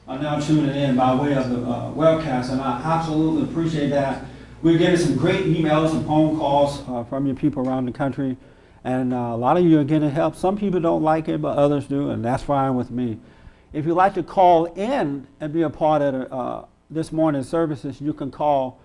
are now tuning in by way of the webcast, and I absolutely appreciate that. We're getting some great emails and phone calls from your people around the country, and a lot of you are getting help. Some people don't like it, but others do, and that's fine with me. If you'd like to call in and be a part of this morning's services, you can call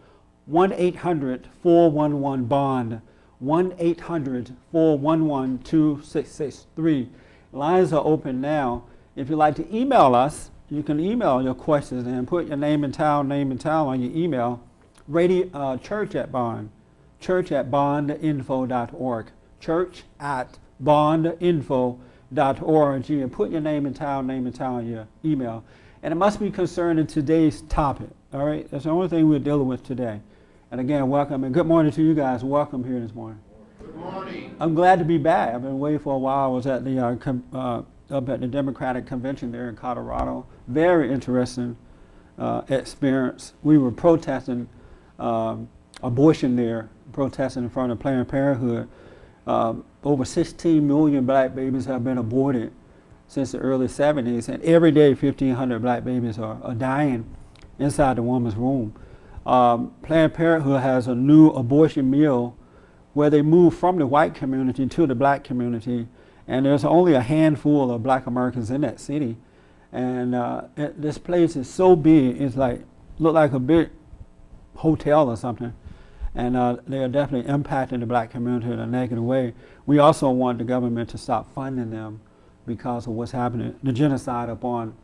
1-800-411-BOND, 1-800-411-2663. Lines are open now. If you'd like to email us, you can email your questions and put your name and town on your email. church@bondinfo.org, church@bondinfo.org, and put your name and town on your email. And it must be concerning today's topic, all right? That's the only thing we're dealing with today. And again, welcome, and good morning to you guys. Welcome here this morning. Good morning. I'm glad to be back. I've been away for a while. I was at the up at the Democratic Convention there in Colorado. Very interesting experience. We were protesting abortion there, protesting in front of Planned Parenthood. Over 16 million black babies have been aborted since the early 70s, and every day 1,500 black babies are dying inside the woman's womb. Planned Parenthood has a new abortion mill where they move from the white community to the black community, and there's only a handful of black Americans in that city. And this place is so big, it's like, look like a big hotel or something. And they are definitely impacting the black community in a negative way. We also want the government to stop funding them because of what's happening, the genocide upon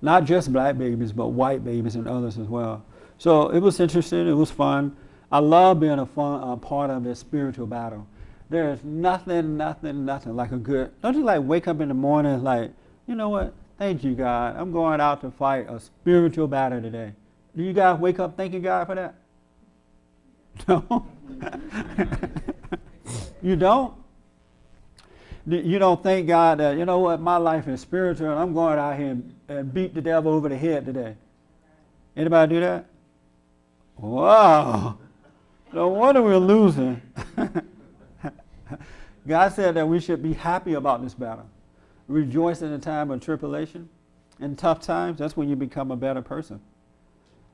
not just black babies, but white babies and others as well. So it was interesting, it was fun. I love being a part of this spiritual battle. There is nothing like a good, don't you like wake up in the morning like, you know what, thank you God, I'm going out to fight a spiritual battle today. Do you guys wake up thanking God for that? No? You don't? You don't thank God that, you know what, my life is spiritual and I'm going out here and beat the devil over the head today. Anybody do that? Wow. No wonder we're losing. God said that we should be happy about this battle. Rejoice in the time of tribulation. In tough times, that's when you become a better person.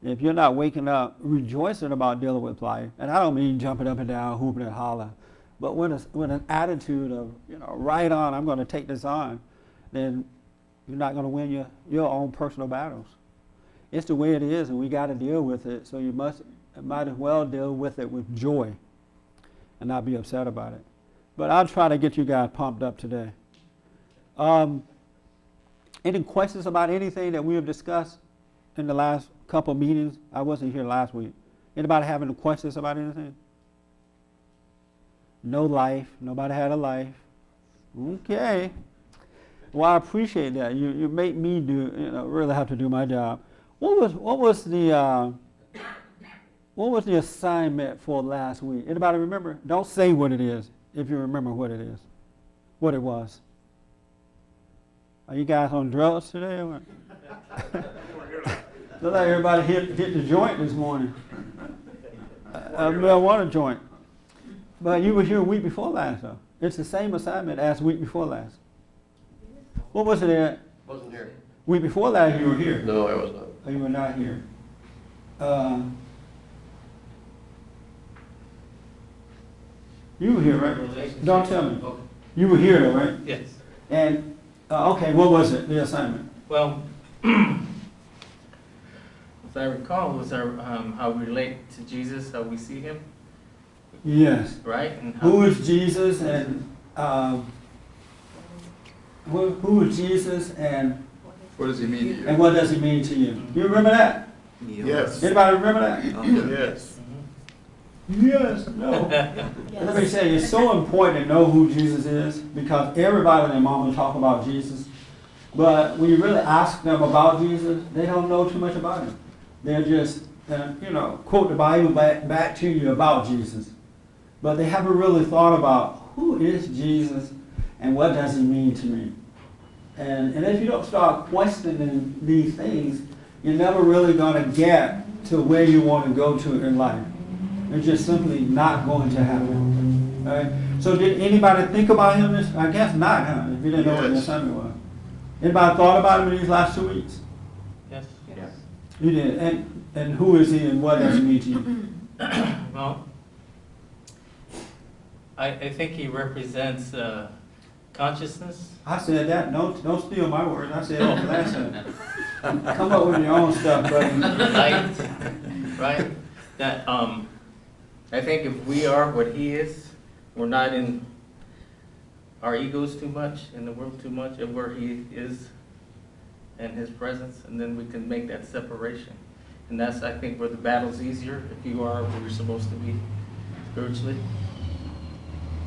If you're not waking up rejoicing about dealing with life, and I don't mean jumping up and down, hooping and hollering, but with an attitude of, you know, right on, I'm going to take this on, then you're not going to win your own personal battles. It's the way it is, and we got to deal with it, so you might as well deal with it with joy and not be upset about it. But I'll try to get you guys pumped up today. Any questions about anything that we have discussed in the last couple meetings? I wasn't here last week. Anybody have any questions about anything? No life. Nobody had a life. Okay. Well, I appreciate that. You make me really have to do my job. What was the assignment for last week? Anybody remember? Don't say what it is if you remember what it is. What it was. Are you guys on drugs today? Or what? Look like everybody hit the joint this morning. A marijuana joint. But you were here a week before last, though. It's the same assignment as week before last. What was it at? Wasn't here. Week before last, you were here. No, I was not. Oh, you were not here. You were here, right? Don't tell me. Okay. You were here, though, right? Yes. And, okay, what was it, the assignment? Well, as I recall, was how we relate to Jesus, how we see him, Yes. right? And how Who is Jesus and, who is Jesus and What does he mean to you? what does he mean to you? You remember that? Yes. Anybody remember that? Yes. Yes, no. Let me say, it's so important to know who Jesus is because everybody and their mama talk about Jesus. But when you really ask them about Jesus, they don't know too much about him. They're just, quote the Bible back to you about Jesus. But they haven't really thought about who is Jesus and what does he mean to me. And if you don't start questioning these things, you're never really going to get to where you want to go to in life. It's just simply not going to happen. All right? So did anybody think about him? I guess not, huh? If you didn't know what the assignment was. Anybody thought about him in these last 2 weeks? Yes. Yes. You did. And who is he and what does he mean to you? Well, I think he represents consciousness. I said that. Don't steal my words. I said it last time. Come up with your own stuff, buddy. Light, right? That I think if we are what he is, we're not in our egos too much, in the world too much, of where he is and his presence, and then we can make that separation. And that's, I think, where the battle's easier, if you are where you're supposed to be spiritually.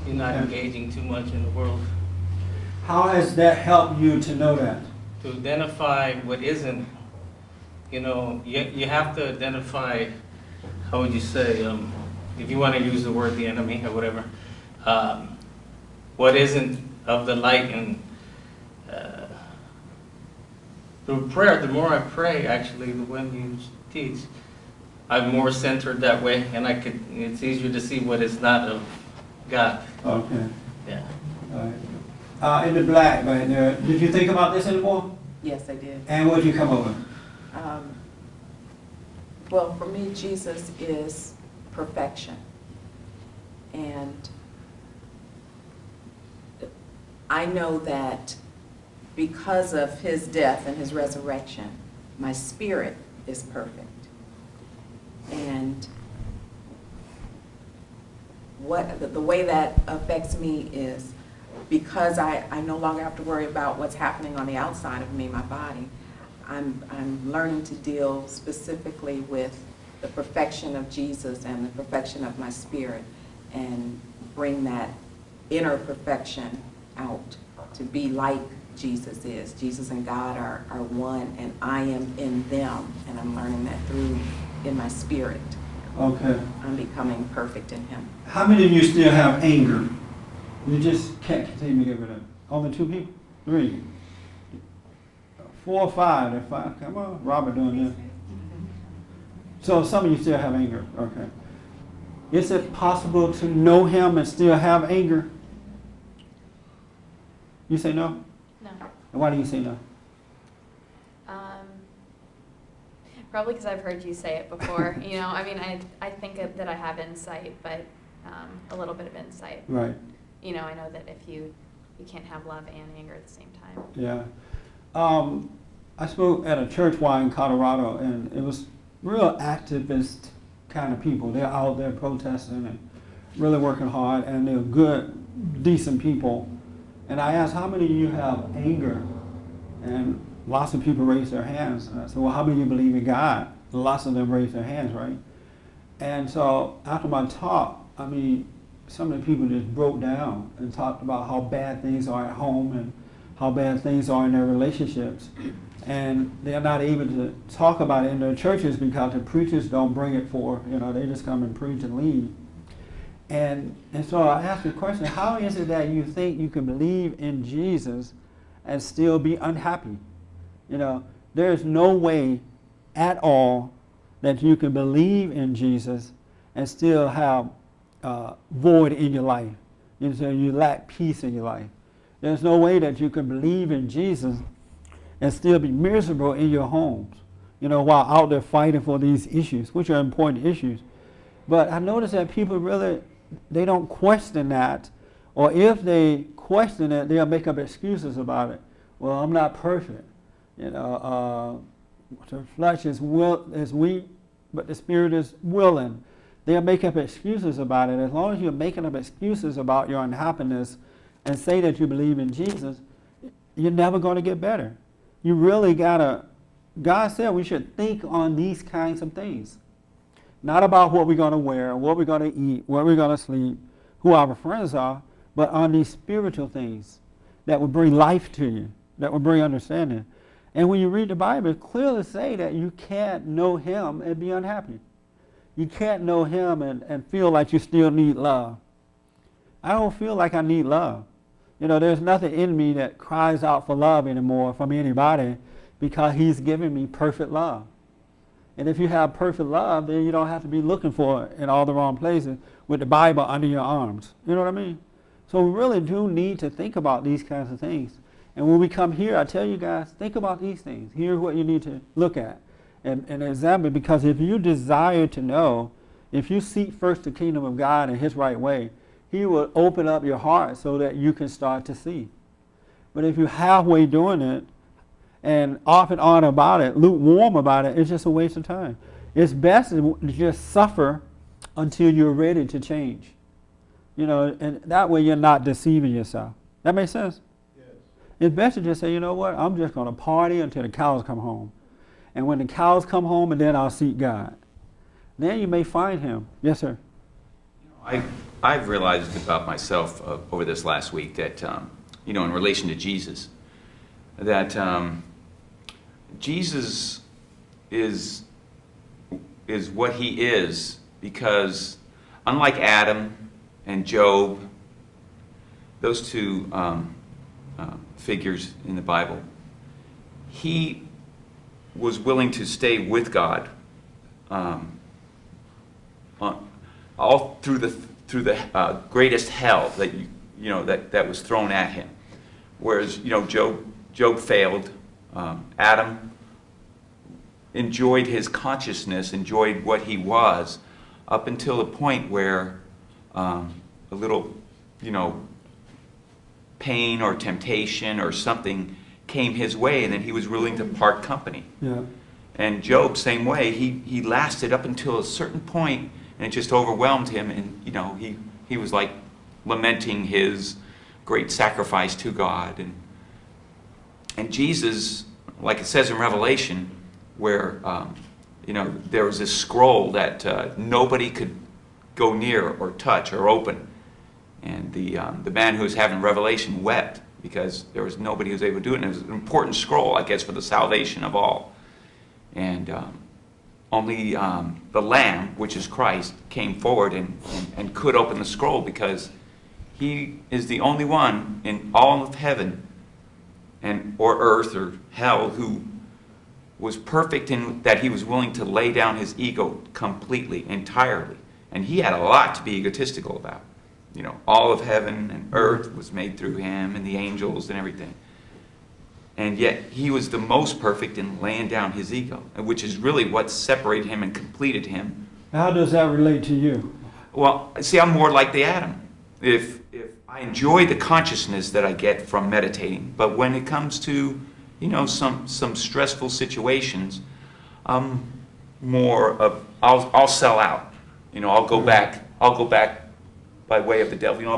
You're not engaging too much in the world. How has that helped you to know that? To identify what isn't, you have to identify, how would you say, if you want to use the word the enemy or whatever, what isn't of the light. And through prayer, the more I pray, actually, when you teach, I'm more centered that way, and it's easier to see what is not of God. Okay. Yeah. All right. In the black right there, did you think about this anymore? Yes, I did. And what did you come up with? Well, for me, Jesus is perfection. And I know that because of his death and his resurrection, my spirit is perfect. And the way that affects me is because I no longer have to worry about what's happening on the outside of me, my body. I'm learning to deal specifically with the perfection of Jesus and the perfection of my spirit, and bring that inner perfection out to be like Jesus is. Jesus and God are one, and I am in them, and I'm learning that in my spirit. Okay. I'm becoming perfect in him. How many of you still have anger? You just can't continue to give it up. Only 2 people? 3? 4 or 5? There's 5. Come on, Robert doing this. So some of you still have anger. Okay. Is it possible to know him and still have anger? You say no? No. And why do you say no? Probably because I've heard you say it before. I think that I have insight, but a little bit of insight. Right. I know that if you can't have love and anger at the same time. Yeah. I spoke at a church while in Colorado, and it was real activist kind of people. They're out there protesting and really working hard, and they're good, decent people. And I asked, how many of you have anger? And lots of people raised their hands. And I said, well, how many of you believe in God? Lots of them raised their hands, right? And so after my talk, some of the people just broke down and talked about how bad things are at home and how bad things are in their relationships. And they're not able to talk about it in their churches because the preachers don't bring it forth. They just come and preach and leave. And so I asked the question, how is it that you think you can believe in Jesus and still be unhappy? There's no way at all that you can believe in Jesus and still have void in your life. So you lack peace in your life. There's no way that you can believe in Jesus and still be miserable in your homes, while out there fighting for these issues, which are important issues. But I notice that people really, they don't question that, or if they question it, they'll make up excuses about it. Well, I'm not perfect. The flesh is weak, but the spirit is willing. They'll make up excuses about it. As long as you're making up excuses about your unhappiness and say that you believe in Jesus, you're never going to get better. You really God said we should think on these kinds of things. Not about what we're going to wear, what we're going to eat, where we're going to sleep, who our friends are, but on these spiritual things that will bring life to you, that will bring understanding. And when you read the Bible, it clearly say that you can't know him and be unhappy. You can't know him and feel like you still need love. I don't feel like I need love. There's nothing in me that cries out for love anymore from anybody because he's giving me perfect love. And if you have perfect love, then you don't have to be looking for it in all the wrong places with the Bible under your arms. You know what I mean? So we really do need to think about these kinds of things. And when we come here, I tell you guys, think about these things. Here's what you need to look at and examine, because if you desire to know, if you seek first the kingdom of God in his right way, he will open up your heart so that you can start to see. But if you're halfway doing it and off and on about it, lukewarm about it, it's just a waste of time. It's best to just suffer until you're ready to change. You know, and that way you're not deceiving yourself. That makes sense? Yes. It's best to just say, you know what, I'm just going to party until the cows come home. And when the cows come home, and then I'll seek God. Then you may find him. Yes, sir. I've realized about myself over this last week that, you know, in relation to Jesus, that Jesus is what he is because, unlike Adam and Job, those two figures in the Bible, he was willing to stay with God all through the greatest hell that you know that was thrown at him. Whereas, you know, Job failed. Adam enjoyed his consciousness, enjoyed what he was, up until the point where a little, you know, pain or temptation or something came his way, and then he was willing to part company. Yeah. And Job, same way, he lasted up until a certain point, and it just overwhelmed him, and, you know, he was like lamenting his great sacrifice to God. And Jesus, like it says in Revelation, where, you know, there was this scroll that nobody could go near or touch or open. And the man who was having revelation wept because there was nobody who was able to do it. And it was an important scroll, I guess, for the salvation of all. And only the Lamb, which is Christ, came forward and could open the scroll, because he is the only one in all of heaven or earth or hell who was perfect in that he was willing to lay down his ego completely, entirely. And he had a lot to be egotistical about. You know, all of heaven and earth was made through him, and the angels and everything. And yet he was the most perfect in laying down his ego, which is really what separated him and completed him. How does that relate to you? Well, see, I'm more like the Adam. If I enjoy the consciousness that I get from meditating, but when it comes to, you know, some stressful situations, I'm more of I'll sell out. You know, I'll go back by way of the devil. You know,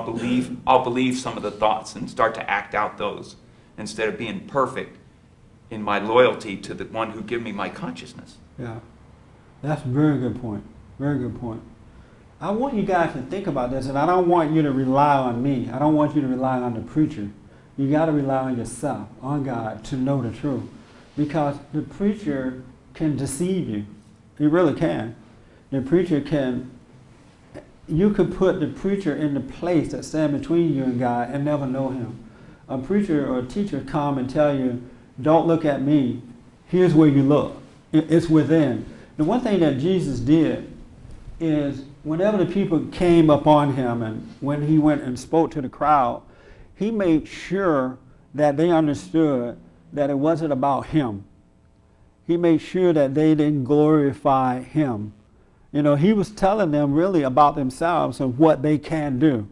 I'll believe some of the thoughts and start to act out those, instead of being perfect in my loyalty to the one who gave me my consciousness. Yeah. That's a very good point. Very good point. I want you guys to think about this, and I don't want you to rely on me. I don't want you to rely on the preacher. You got to rely on yourself, on God, to know the truth. Because the preacher can deceive you. He really can. The preacher can, you could put the preacher in the place that stands between you and God and never know him. A preacher or a teacher come and tell you, don't look at me. Here's where you look. It's within. The one thing that Jesus did is whenever the people came upon him and when he went and spoke to the crowd, he made sure that they understood that it wasn't about him. He made sure that they didn't glorify him. You know, he was telling them really about themselves and what they can do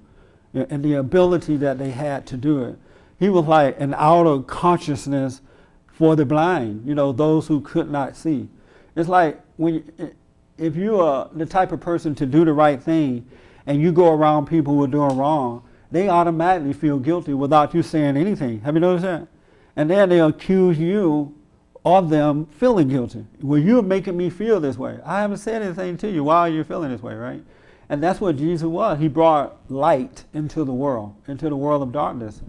and the ability that they had to do it. He was like an outer consciousness for the blind, you know, those who could not see. It's like if you are the type of person to do the right thing and you go around people who are doing wrong, they automatically feel guilty without you saying anything. Have you noticed that? And then they accuse you of them feeling guilty. Well, you're making me feel this way. I haven't said anything to you. Why are you feeling this way, right? And that's what Jesus was. He brought light into the world of darkness.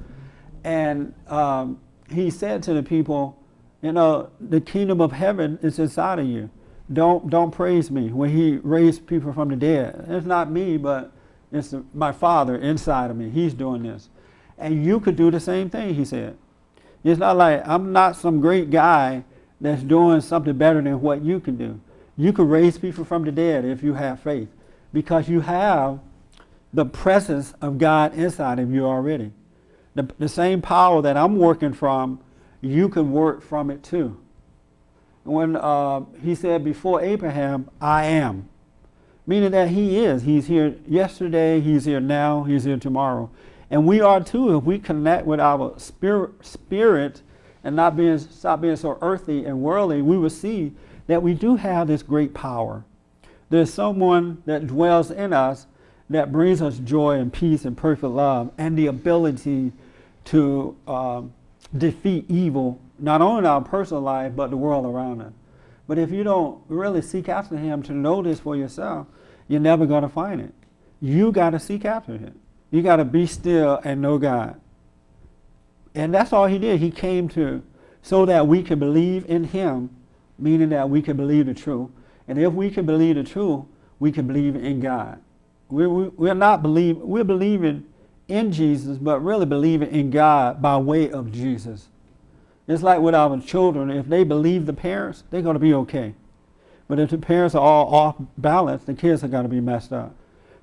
And he said to the people, you know, the kingdom of heaven is inside of you. Don't praise me. When he raised people from the dead, it's not me, but it's my Father inside of me. He's doing this. And you could do the same thing, he said. It's not like I'm not some great guy that's doing something better than what you can do. You can raise people from the dead if you have faith, because you have the presence of God inside of you already. The same power that I'm working from, you can work from it too. When he said before Abraham, I am, meaning that he is. He's here yesterday, he's here now, he's here tomorrow. And we are too, if we connect with our spirit and stop being so earthly and worldly, we will see that we do have this great power. There's someone that dwells in us that brings us joy and peace and perfect love and the ability to defeat evil, not only in our personal life, but the world around us. But if you don't really seek after him to know this for yourself, you're never going to find it. You got to seek after him. You got to be still and know God. And that's all he did. He came so that we can believe in him, meaning that we can believe the truth. And if we can believe the truth, we can believe in God. We're believing in Jesus, but really believing in God by way of Jesus. It's like with our children. If they believe the parents, they're going to be okay. But if the parents are all off balance, the kids are going to be messed up.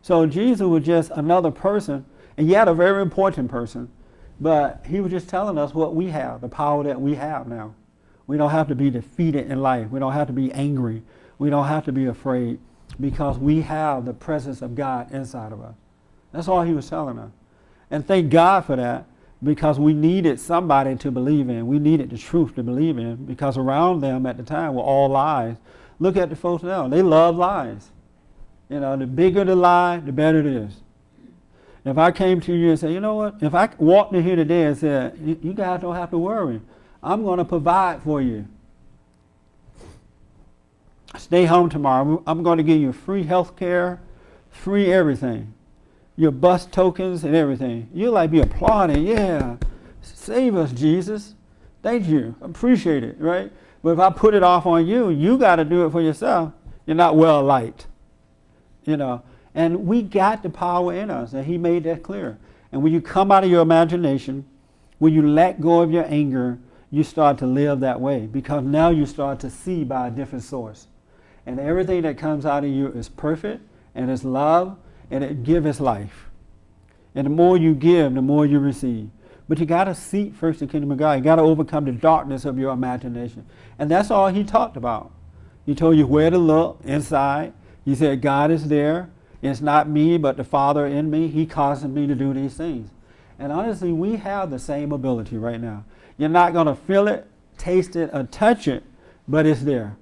So Jesus was just another person, and yet a very important person. But he was just telling us what we have, the power that we have now. We don't have to be defeated in life. We don't have to be angry. We don't have to be afraid, because we have the presence of God inside of us. That's all he was telling us. And thank God for that, because we needed somebody to believe in. We needed the truth to believe in, because around them at the time were all lies. Look at the folks now. They love lies. You know, the bigger the lie, the better it is. If I came to you and said, you know what, if I walked in here today and said, you guys don't have to worry, I'm going to provide for you. Stay home tomorrow. I'm going to give you free health care, free everything. Your bus tokens and everything. You'll like be applauding, yeah, save us, Jesus. Thank you, appreciate it, right? But if I put it off on you, you got to do it for yourself. You're not well liked, you know. And we got the power in us, and he made that clear. And when you come out of your imagination, when you let go of your anger, you start to live that way, because now you start to see by a different source. And everything that comes out of you is perfect, and it's love, and it gives life. And the more you give, the more you receive. But you got to seek first the kingdom of God. You got to overcome the darkness of your imagination. And that's all he talked about. He told you where to look inside. He said, God is there. It's not me, but the Father in me. He causes me to do these things. And honestly, we have the same ability right now. You're not going to feel it, taste it, or touch it, but it's there.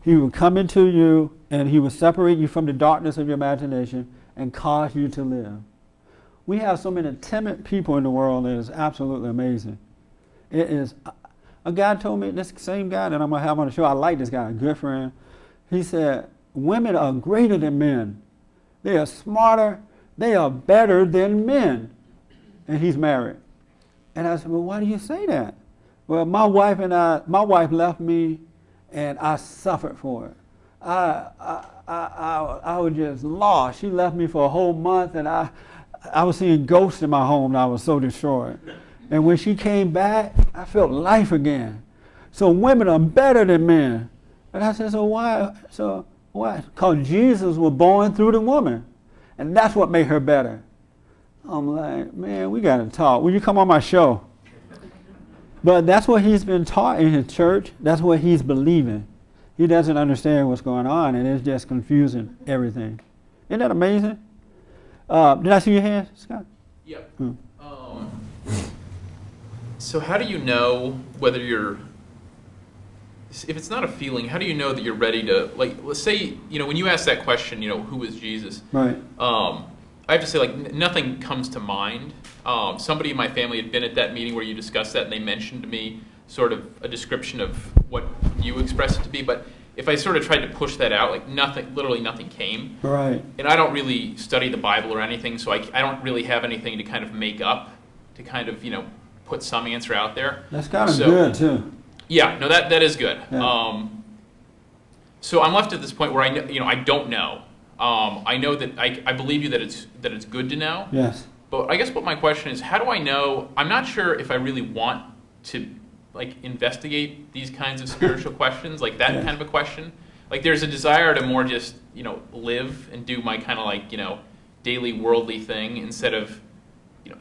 He will come into you, and he will separate you from the darkness of your imagination and cause you to live. We have so many timid people in the world that is absolutely amazing. It is. A guy told me, this same guy that I'm going to have on the show, I like this guy, a good friend. He said, women are greater than men. They are smarter. They are better than men. And he's married. And I said, well, why do you say that? Well, my wife left me, and I suffered for it. I was just lost. She left me for a whole month, and I was seeing ghosts in my home, and I was so destroyed. And when she came back, I felt life again. So women are better than men. And I said, so why? Because Jesus was born through the woman. And that's what made her better. I'm like, man, we got to talk. Will you come on my show? But that's what he's been taught in his church. That's what he's believing. He doesn't understand what's going on, and it's just confusing everything. Isn't that amazing? Did I see your hand, Scott? Yep. So how do you know whether you're, if it's not a feeling, how do you know that you're ready to, like, let's say, when you ask that question, who is Jesus? Right. I have to say, like, nothing comes to mind. Somebody in my family had been at that meeting where you discussed that, and they mentioned to me sort of a description of what you expressed it to be. But if I sort of tried to push that out, like literally nothing came. Right. And I don't really study the Bible or anything, so I don't really have anything to kind of make up to kind of, put some answer out there. That's kind of good, too. Yeah, no, that is good. Yeah. So I'm left at this point where I don't know. I know that I believe you that it's good to know. Yes. But I guess what my question is, how do I know? I'm not sure if I really want to investigate these kinds of spiritual questions, like that kind of a question. Like there's a desire to more just live and do my kind of daily worldly thing instead of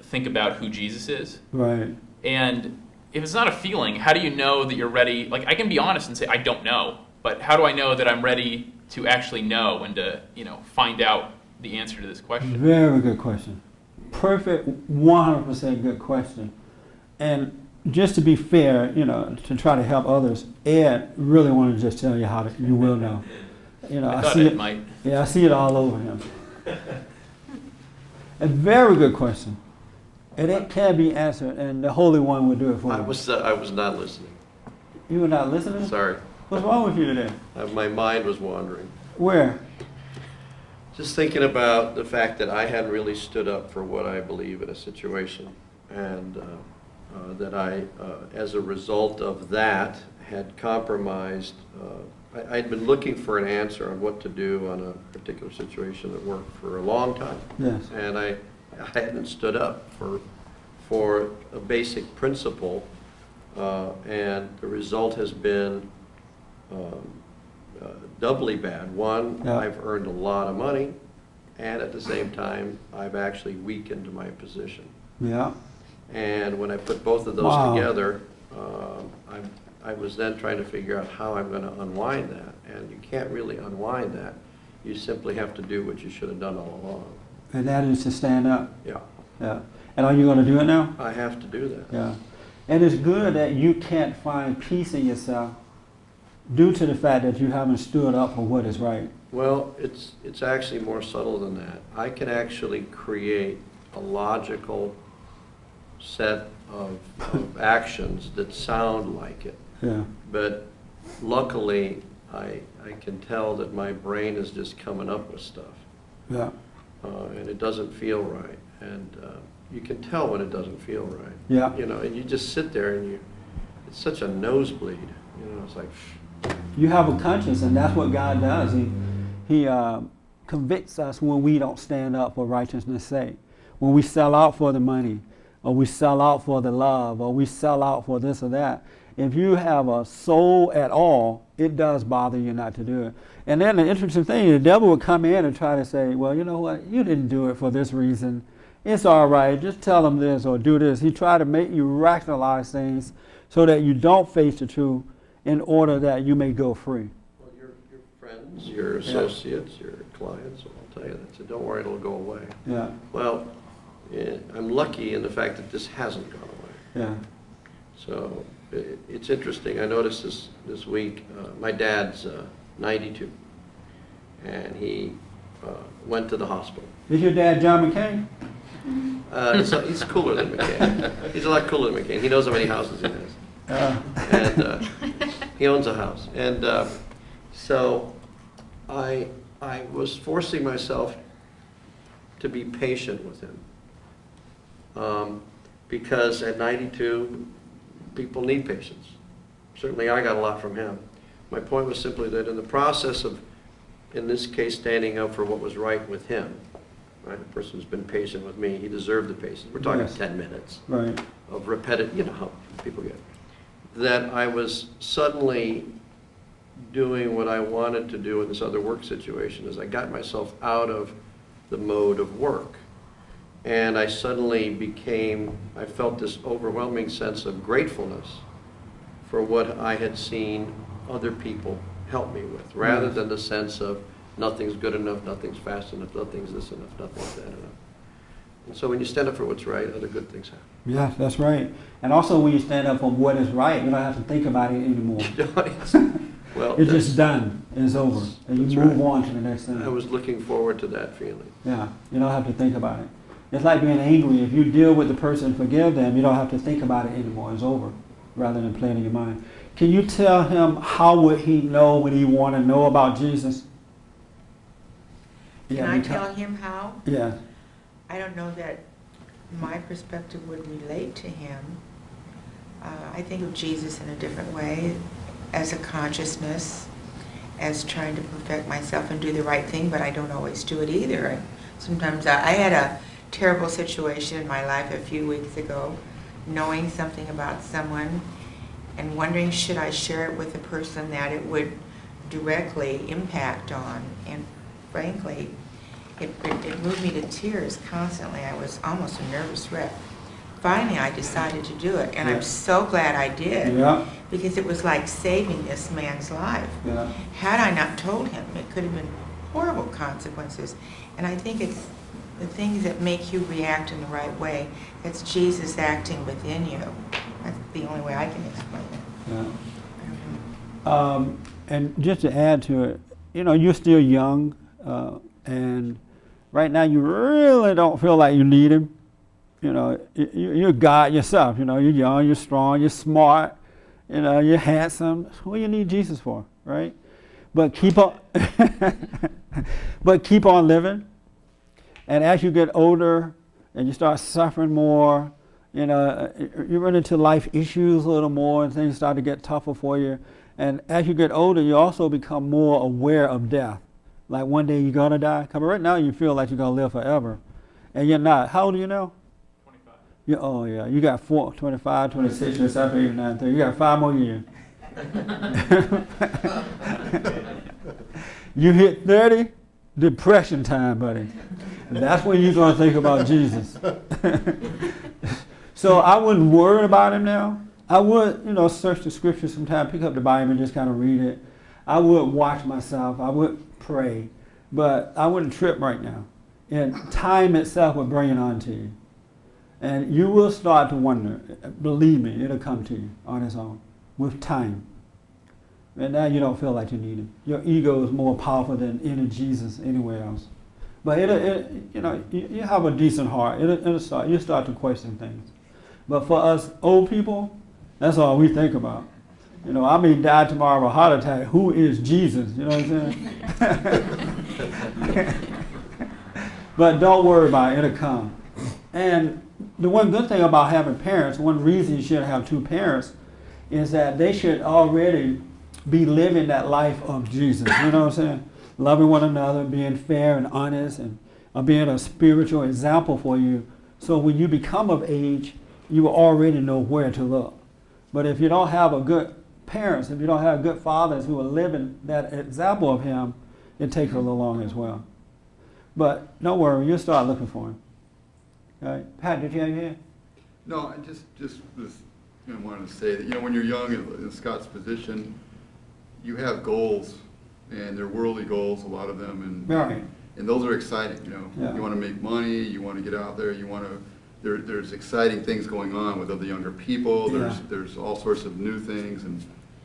think about who Jesus is. Right. And if it's not a feeling, how do you know that you're ready? Like, I can be honest and say, I don't know, but how do I know that I'm ready to actually know and to, find out the answer to this question? Very good question. Perfect, 100% good question. And just to be fair, to try to help others, Ed really wanted to just tell you how you will know. I thought see Ed might. Yeah, I see it all over him. A very good question. And it can be answered, and the Holy One will do it for you. I was not listening. You were not listening? Sorry. What's wrong with you today? My mind was wandering. Where? Just thinking about the fact that I hadn't really stood up for what I believe in a situation, and that I, as a result of that, had compromised. I'd been looking for an answer on what to do on a particular situation at work for a long time. Yes. And I hadn't stood up for a basic principle, and the result has been doubly bad. One, Yeah. I've earned a lot of money, and at the same time, I've actually weakened my position. Yeah. And when I put both of those Wow. together, I was then trying to figure out how I'm going to unwind that. And you can't really unwind that. You simply have to do what you should have done all along. And that is to stand up. Yeah, Yeah. And are you going to do it now? I have to do that. Yeah. And it's good that you can't find peace in yourself due to the fact that you haven't stood up for what is right. Well, it's actually more subtle than that. I can actually create a logical set of actions that sound like it. Yeah. But luckily, I can tell that my brain is just coming up with stuff. Yeah. And it doesn't feel right. And you can tell when it doesn't feel right. Yeah. And you just sit there and it's such a nosebleed. It's like, You have a conscience, and that's what God does. He convicts us when we don't stand up for righteousness' sake. When we sell out for the money, or we sell out for the love, or we sell out for this or that. If you have a soul at all, it does bother you not to do it. And then the interesting thing, the devil would come in and try to say, well, you know what, you didn't do it for this reason. It's all right, just tell them this or do this. He tried to make you rationalize things so that you don't face the truth in order that you may go free. well, your friends, your associates, your clients will tell you that. So don't worry, it'll go away. Yeah, Well, I'm lucky in the fact that this hasn't gone away. yeah, So it's interesting. I noticed this week, my dad's 92, and he went to the hospital. Is your dad John McCain? He's cooler than McCain. He's a lot cooler than McCain. He knows how many houses he has. And he owns a house. And so I was forcing myself to be patient with him. Because at 92, people need patience. Certainly I got a lot from him. My point was simply that in the process of, in this case, standing up for what was right with him, right, a person who's been patient with me, he deserved the patience. We're talking Yes. 10 minutes Right. of repetitive, how people get. That I was suddenly doing what I wanted to do in this other work situation, is I got myself out of the mode of work. And I suddenly I felt this overwhelming sense of gratefulness for what I had seen other people help me with, rather than the sense of nothing's good enough, nothing's fast enough, nothing's this enough, nothing's that enough. And so when you stand up for what's right, other good things happen. Yeah, that's right. And also when you stand up for what is right, you don't have to think about it anymore. Well, It's just done. It's over. And you That's move right. on to the next thing. I was looking forward to that feeling. Yeah, you don't have to think about it. It's like being angry. If you deal with the person and forgive them, you don't have to think about it anymore. It's over, rather than playing in your mind. Can you tell him how would he know when he want to know about Jesus? Can I tell him how? Yeah. I don't know that my perspective would relate to him. I think of Jesus in a different way, as a consciousness, as trying to perfect myself and do the right thing, but I don't always do it either. Sometimes I had a terrible situation in my life a few weeks ago, knowing something about someone and wondering should I share it with the person that it would directly impact on. And frankly, it moved me to tears constantly. I was almost a nervous wreck. Finally, I decided to do it, and Yeah. I'm so glad I did. Yeah. Because it was like saving this man's life. Yeah. Had I not told him, it could have been horrible consequences. And I think it's the things that make you react in the right way. It's Jesus acting within you. That's the only way I can explain it. Yeah. And just to add to it, you know, you're still young, and right now you really don't feel like you need him. You know, you're God yourself. You know, you're young, you're strong, you're smart. You know, you're handsome. What do you need Jesus for, right? But keep on, but keep on living. And as you get older and you start suffering more, you know, you run into life issues a little more, and things start to get tougher for you. And as you get older, you also become more aware of death. Like one day you're gonna die. Because right now you feel like you're gonna live forever, and you're not. How old are you now? 25. Oh yeah, you got 25, 26, 27, 29, 30. You got 5 more years. You hit 30, depression time, buddy. That's when you're gonna think about Jesus. So I wouldn't worry about him now. I would, you know, search the scriptures sometime, pick up the Bible and just kind of read it. I would watch myself. I would pray, but I wouldn't trip right now. And time itself will bring it on to you. And you will start to wonder. Believe me, it'll come to you on its own with time. And now you don't feel like you need him. Your ego is more powerful than any Jesus anywhere else. But you know, you have a decent heart. You start to question things. But for us old people, that's all we think about. You know, I may die tomorrow of a heart attack. Who is Jesus? You know what I'm saying? But don't worry about it. It'll come. And the one good thing about having parents, one reason you should have 2 parents, is that they should already be living that life of Jesus. You know what I'm saying? Loving one another, being fair and honest, and being a spiritual example for you. So when you become of age, you will already know where to look. But if you don't have a good parents, if you don't have good fathers who are living that example of him, it takes a little long as well. But don't worry, you'll start looking for him. All right. Pat, did you have your hand? No, I just was, you know, wanted to say that, you know, when you're young in Scott's position, you have goals, and they're worldly goals, a lot of them, and Right. and those are exciting. You know, Yeah. you want to make money, you want to get out there, you want to. There's exciting things going on with other younger people. There's all sorts of new things, and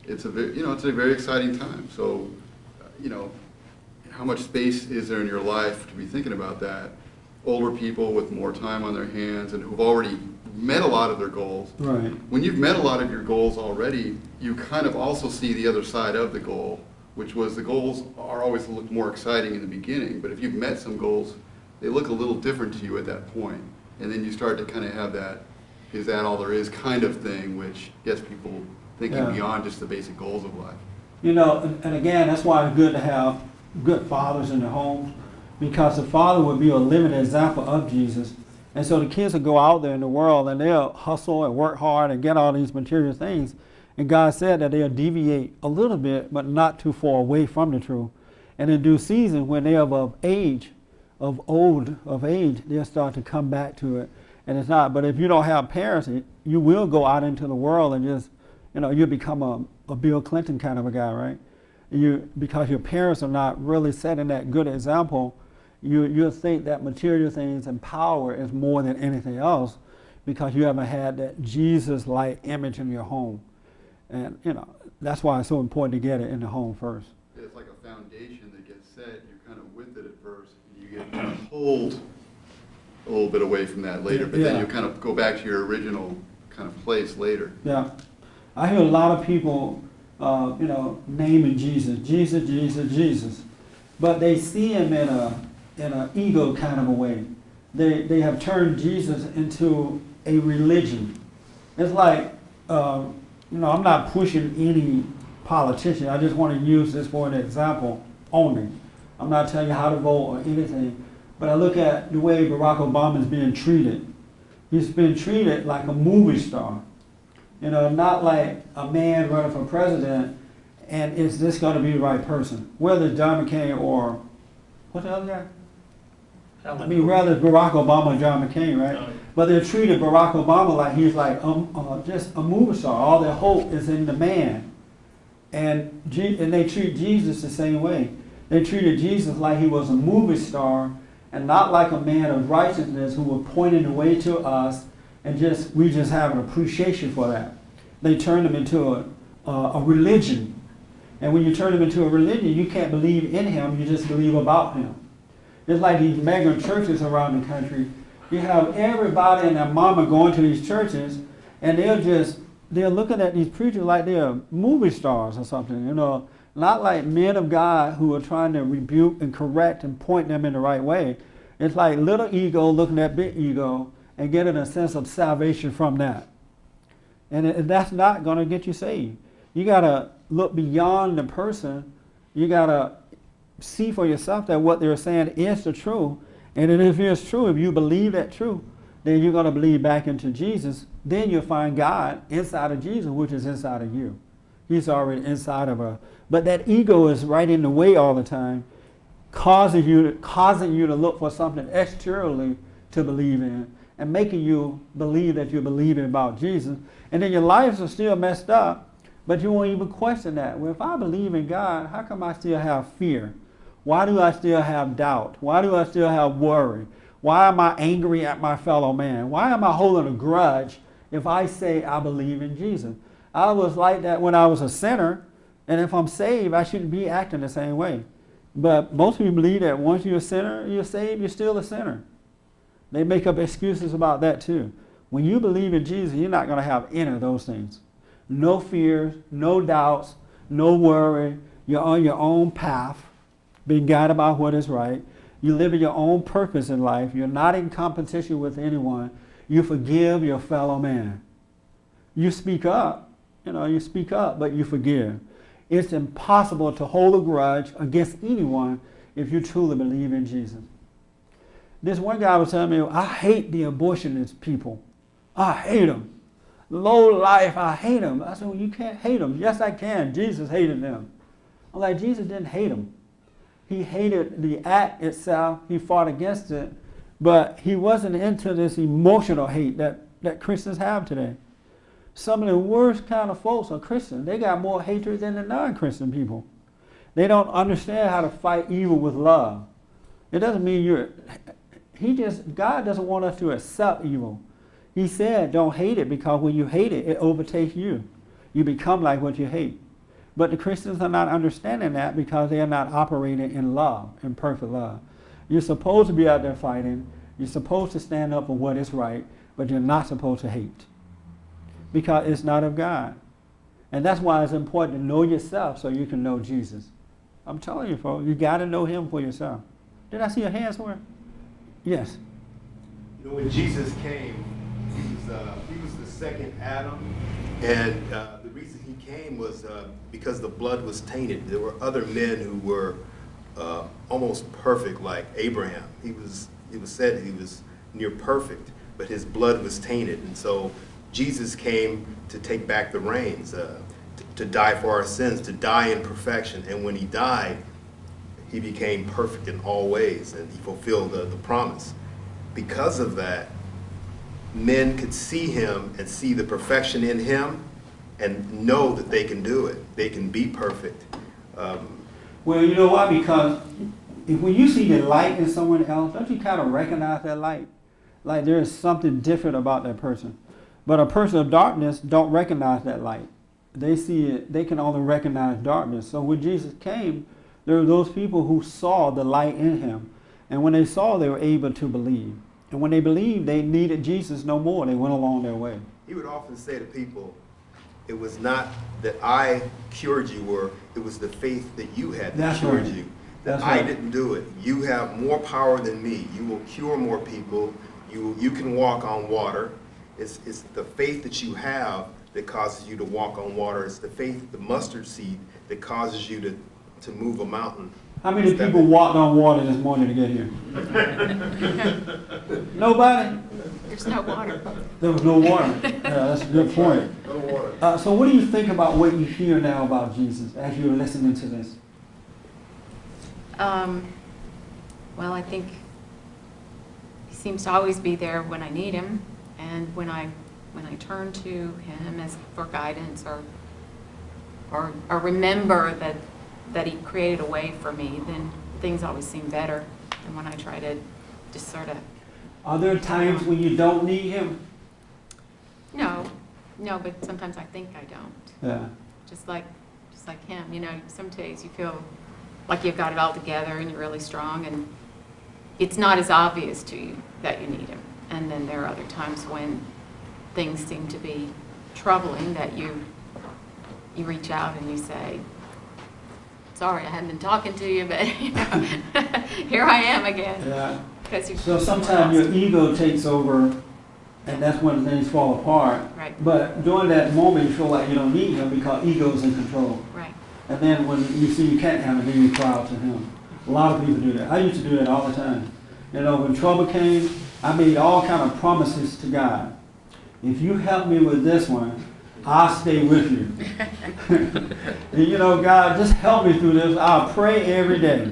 it's a very exciting time. So, you know, how much space is there in your life to be thinking about that? Older people with more time on their hands and who've already met a lot of their goals. Right. When you've met a lot of your goals already, you kind of also see the other side of the goal, which was the goals are always look more exciting in the beginning, but if you've met some goals, they look a little different to you at that point. And then you start to kind of have that, is that all there is kind of thing, which gets people thinking Yeah. beyond just the basic goals of life. You know, and again, that's why it's good to have good fathers in the home, because the father would be a living example of Jesus. And so the kids will go out there in the world and they'll hustle and work hard and get all these material things. And God said that they'll deviate a little bit, but not too far away from the truth. And in due season, when they are of age, they'll start to come back to it. And it's not, but if you don't have parents, you will go out into the world and just, you know, you'll become a Bill Clinton kind of a guy, right? Because your parents are not really setting that good example, you'll think that material things and power is more than anything else because you haven't had that Jesus-like image in your home. And, you know, that's why it's so important to get it in the home first. It's like a foundation that gets set, you're kind of with it at first, and you get kind of pulled a little bit away from that later, but then you kind of go back to your original kind of place later. Yeah. I hear a lot of people, you know, naming Jesus, Jesus, Jesus, Jesus. But they see him in an ego kind of a way. They have turned Jesus into a religion. It's like, you know, I'm not pushing any politician. I just want to use this for an example only. I'm not telling you how to vote or anything. But I look at the way Barack Obama is being treated. He's been treated like a movie star. You know, not like a man running for president, and is this going to be the right person? Whether it's John McCain or, what's the other guy? I mean, rather Barack Obama and John McCain, right? But they treated Barack Obama like he's like just a movie star. All their hope is in the man. And they treat Jesus the same way. They treated Jesus like he was a movie star and not like a man of righteousness who was pointing the way to us, and we just have an appreciation for that. They turned him into a religion. And when you turn him into a religion, you can't believe in him, you just believe about him. It's like these mega churches around the country. You have everybody and their mama going to these churches, and they're looking at these preachers like they're movie stars or something, not like men of God who are trying to rebuke and correct and point them in the right way. It's like little ego looking at big ego and getting a sense of salvation from that. And that's not going to get you saved. You got to look beyond the person. You got to see for yourself that what they're saying is the truth. And if it's true, if you believe that truth, then you're going to believe back into Jesus. Then you'll find God inside of Jesus, which is inside of you. He's already inside of us. But that ego is right in the way all the time, causing you to look for something externally to believe in, and making you believe that you're believing about Jesus. And then your lives are still messed up, but you won't even question that. Well, if I believe in God, how come I still have fear? Why do I still have doubt? Why do I still have worry? Why am I angry at my fellow man? Why am I holding a grudge if I say I believe in Jesus? I was like that when I was a sinner, and if I'm saved, I shouldn't be acting the same way. But most people believe that once you're a sinner, you're saved, you're still a sinner. They make up excuses about that too. When you believe in Jesus, you're not going to have any of those things. No fears, no doubts, no worry. You're on your own path, being guided by what is right. You live in your own purpose in life. You're not in competition with anyone. You forgive your fellow man. You speak up, but you forgive. It's impossible to hold a grudge against anyone if you truly believe in Jesus. This one guy was telling me, I hate the abortionist people. I hate them. Low life, I hate them. I said, well, you can't hate them. Yes, I can. Jesus hated them. I'm like, Jesus didn't hate them. He hated the act itself. He fought against it. But he wasn't into this emotional hate that Christians have today. Some of the worst kind of folks are Christians. They got more hatred than the non-Christian people. They don't understand how to fight evil with love. It doesn't mean God doesn't want us to accept evil. He said, don't hate it, because when you hate it, it overtakes you. You become like what you hate. But the Christians are not understanding that because they are not operating in love, in perfect love. You're supposed to be out there fighting. You're supposed to stand up for what is right, but you're not supposed to hate, because it's not of God. And that's why it's important to know yourself so you can know Jesus. I'm telling you, folks, you got to know him for yourself. Did I see a hand somewhere? Yes. When Jesus came, he was the second Adam, and the reason he came was because the blood was tainted. There were other men who were almost perfect, like Abraham. It was said he was near perfect, but his blood was tainted, and so Jesus came to take back the reins, to die for our sins, to die in perfection. And when he died, he became perfect in all ways, and he fulfilled the promise. Because of that, men could see him and see the perfection in him and know that they can do it. They can be perfect. Well, you know why? Because when you see the light in someone else, don't you kind of recognize that light? Like there is something different about that person. But a person of darkness don't recognize that light. They see it, they can only recognize darkness. So when Jesus came, there were those people who saw the light in him. And when they saw, they were able to believe. And when they believed, they needed Jesus no more. They went along their way. He would often say to people, it was not that I cured you, or it was the faith that you had that cured you. That I didn't do it. You have more power than me. You will cure more people. You can walk on water. It's the faith that you have that causes you to walk on water. It's the faith, the mustard seed, that causes you to move a mountain. How many people walked on water this morning to get here? Nobody? There's no water. There was no water. Yeah, that's a good point. No water. So what do you think about what you hear now about Jesus as you're listening to this? Well, I think seems to always be there when I need him, and when I turn to him as for guidance or remember that he created a way for me, then things always seem better than when I try to just sort of. Are there times when you don't need him? No, but sometimes I think I don't. Yeah. Just like him, some days you feel like you've got it all together and you're really strong, and it's not as obvious to you that you need him. And then there are other times when things seem to be troubling that you reach out and you say, sorry, I haven't been talking to you, but here I am again. Yeah. Because So sometimes your ego takes over, and that's when things fall apart. Right. But during that moment, you feel like you don't need him because ego's in control. Right. And then when you see you can't have it, then you cry out to him. A lot of people do that. I used to do that all the time. When trouble came, I made all kind of promises to God. If you help me with this one, I'll stay with you. And, God, just help me through this. I'll pray every day.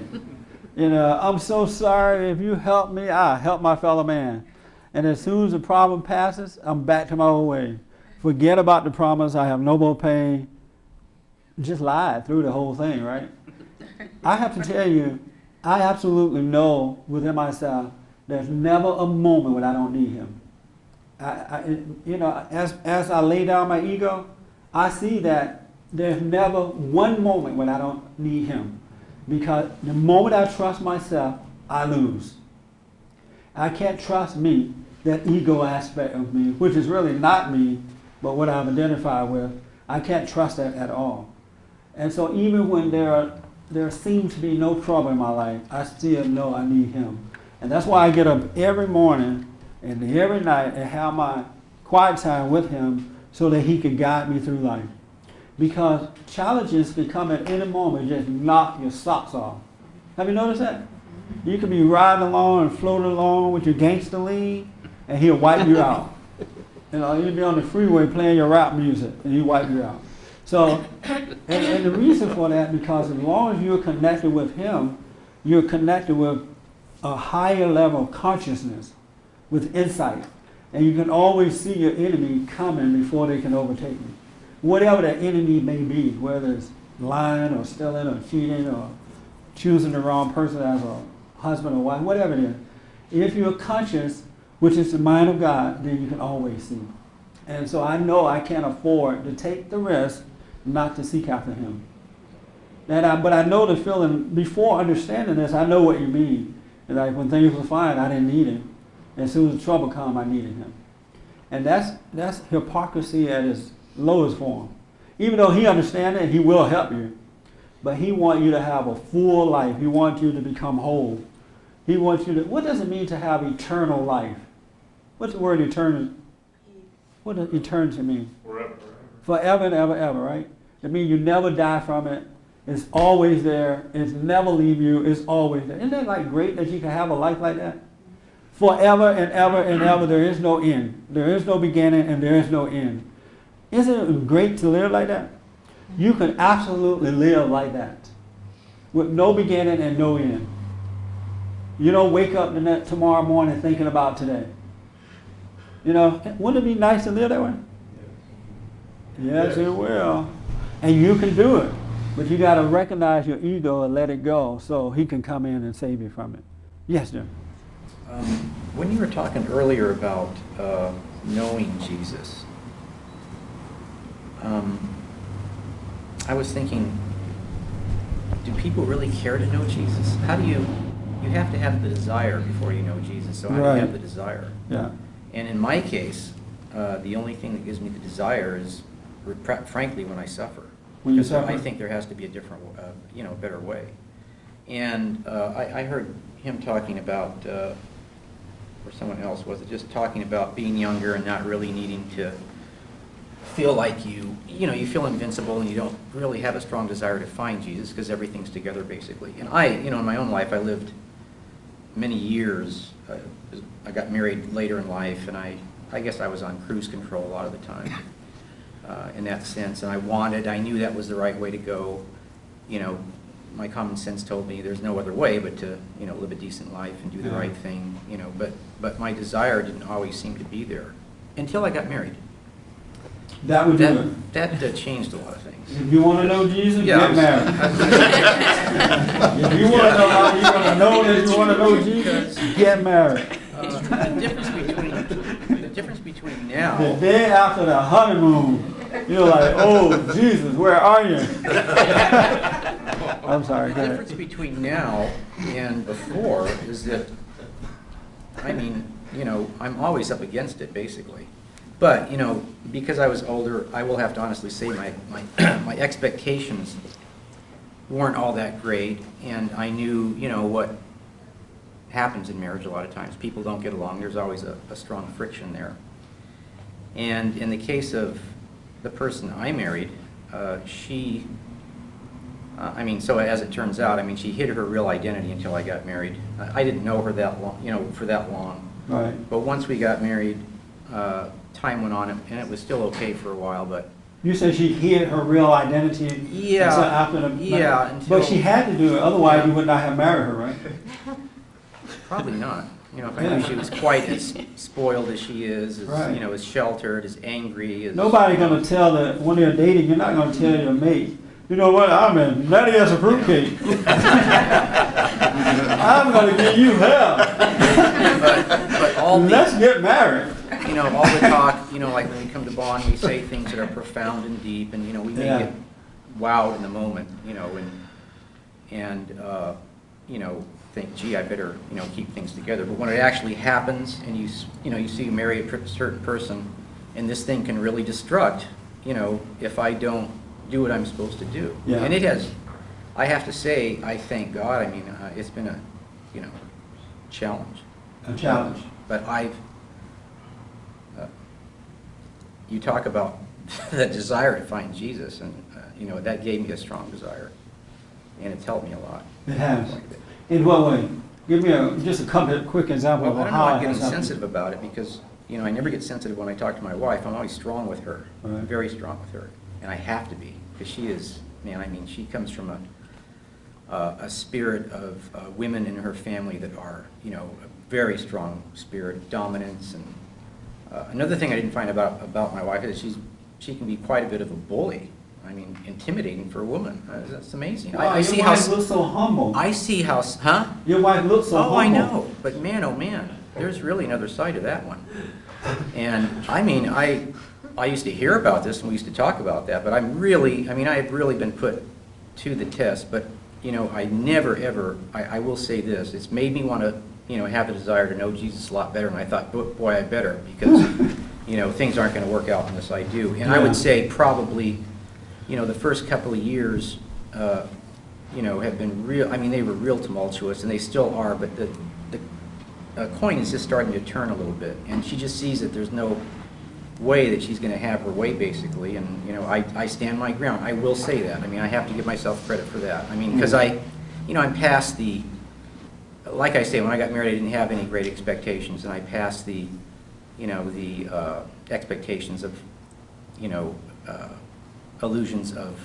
I'm so sorry. If you help me, I'll help my fellow man. And as soon as the problem passes, I'm back to my old way. Forget about the promise. I have no more pain. Just lied through the whole thing, right? I have to tell you, I absolutely know within myself there's never a moment when I don't need him. As I lay down my ego, I see that there's never one moment when I don't need him. Because the moment I trust myself, I lose. I can't trust me, that ego aspect of me, which is really not me, but what I've identified with. I can't trust that at all. And so even when there seems to be no trouble in my life, I still know I need him. And that's why I get up every morning and every night and have my quiet time with him so that he can guide me through life. Because challenges can come at any moment, just knock your socks off. Have you noticed that? You can be riding along and floating along with your gangster lean, and he'll wipe you out. You'll be on the freeway playing your rap music, and he'll wipe you out. So, and the reason for that, because as long as you're connected with him, you're connected with a higher level of consciousness, with insight. And you can always see your enemy coming before they can overtake you. Whatever that enemy may be, whether it's lying or stealing or cheating or choosing the wrong person as a husband or wife, whatever it is. If you're conscious, which is the mind of God, then you can always see. And so I know I can't afford to take the risk not to seek after him. But I know the feeling, before understanding this, I know what you mean. Like when things were fine, I didn't need him. As soon as trouble came, I needed him. And that's hypocrisy at its lowest form. Even though he understands it, he will help you. But he wants you to have a full life. He wants you to become whole. He wants you to, what does it mean to have eternal life? What's the word eternal? What does eternity mean? Forever. Forever and ever, ever, right? It means you never die from it. It's always there. It's never leave you. It's always there. Isn't that like great that you can have a life like that? Forever and ever and ever, there is no end. There is no beginning and there is no end. Isn't it great to live like that? You can absolutely live like that with no beginning and no end. You don't wake up tomorrow morning thinking about today. Wouldn't it be nice to live that way? Yes, it will. And you can do it. But you got to recognize your ego and let it go so he can come in and save you from it. Yes, Jim. When you were talking earlier about knowing Jesus, I was thinking, do people really care to know Jesus? How do you have to have the desire before you know Jesus, so how do you have the desire? Yeah. And in my case, the only thing that gives me the desire is, frankly, when I suffer. When you Because suffer? I think there has to be a different, better way. And I heard him talking about, or someone else, was it just talking about being younger and not really needing to feel like you feel invincible and you don't really have a strong desire to find Jesus because everything's together basically. And in my own life, I lived many years. I got married later in life, and I guess I was on cruise control a lot of the time in that sense. And I knew that was the right way to go, my common sense told me there's no other way but to, you know, live a decent life and do the Yeah. right thing, you know, but my desire didn't always seem to be there until I got married. That would do it. That changed a lot of things. If you want to know Jesus, Yeah, get married. If you want to know how you're going to know that you want to know Jesus, get married. The difference between now. The day after the honeymoon, you're like, oh, Jesus, where are you? I'm sorry, go The ahead. difference between now and before is that, I mean, you know, I'm always up against it, basically. But, you know, because I was older, I will have to honestly say my expectations weren't all that great, and I knew, you know, what happens in marriage a lot of times. People don't get along. There's always a strong friction there. And in the case of the person I married, she, I mean, so as it turns out, I mean, she hid her real identity until I got married. I didn't know her that long, you know, for that long. Right. But once we got married, time went on, and it was still okay for a while, but You said she hid her real identity Yeah, until after the yeah, until- but she had to do it, otherwise Yeah. you would not have married her, right? probably not. You know, if I knew she was quite as spoiled as she is, as, Right. you know, as sheltered, as angry, as... Nobody gonna tell that when they're dating, you're not gonna tell your mate, you know what, I'm as nutty as a fruitcake. I'm gonna give you hell. But all Let's the, get married. you know, all the talk, you know, like when we come to bond, we say things that are profound and deep, and, you know, we may Yeah. get wowed in the moment, you know, and you know, think, gee, I better, you know, keep things together. But when it actually happens, and you know, you see you marry a certain person, and this thing can really destruct, you know, if I don't do what I'm supposed to do. Yeah. And it has, I have to say, I thank God. I mean, it's been a, you know, challenge. A challenge. But you talk about the desire to find Jesus, and, you know, that gave me a strong desire. And it's helped me a lot. It has. In what way? Give me just a couple of quick examples Well, I of don't know, how I'm it getting has helped you. sensitive about it because, you know, I never get sensitive when I talk to my wife. I'm always strong with her, Right. very strong with her. And I have to be, because she is, man, I mean, she comes from a spirit of women in her family that are, you know, a very strong spirit of dominance. And another thing I didn't find about my wife is she can be quite a bit of a bully. I mean, intimidating for a woman. That's amazing. Wow, I your see wife how... looks so humble. I see how... Huh? Your wife looks so humble. Oh, I know. But man, oh man, there's really another side to that one. And I mean, I used to hear about this and we used to talk about that, but I have really been put to the test. But, you know, I never ever, I will say this, it's made me want to, you know, have a desire to know Jesus a lot better. And I thought, boy, I better, because, you know, things aren't going to work out unless I do. And I would say probably, you know, the first couple of years, you know, have been real, I mean, they were real tumultuous, and they still are, but the coin is just starting to turn a little bit, and she just sees that there's no way that she's going to have her way, basically, and, you know, I stand my ground. I will say that. I mean, I have to give myself credit for that. I mean, because you know, I'm past the, like I say, when I got married, I didn't have any great expectations, and I passed the, you know, the expectations of, you know, illusions of,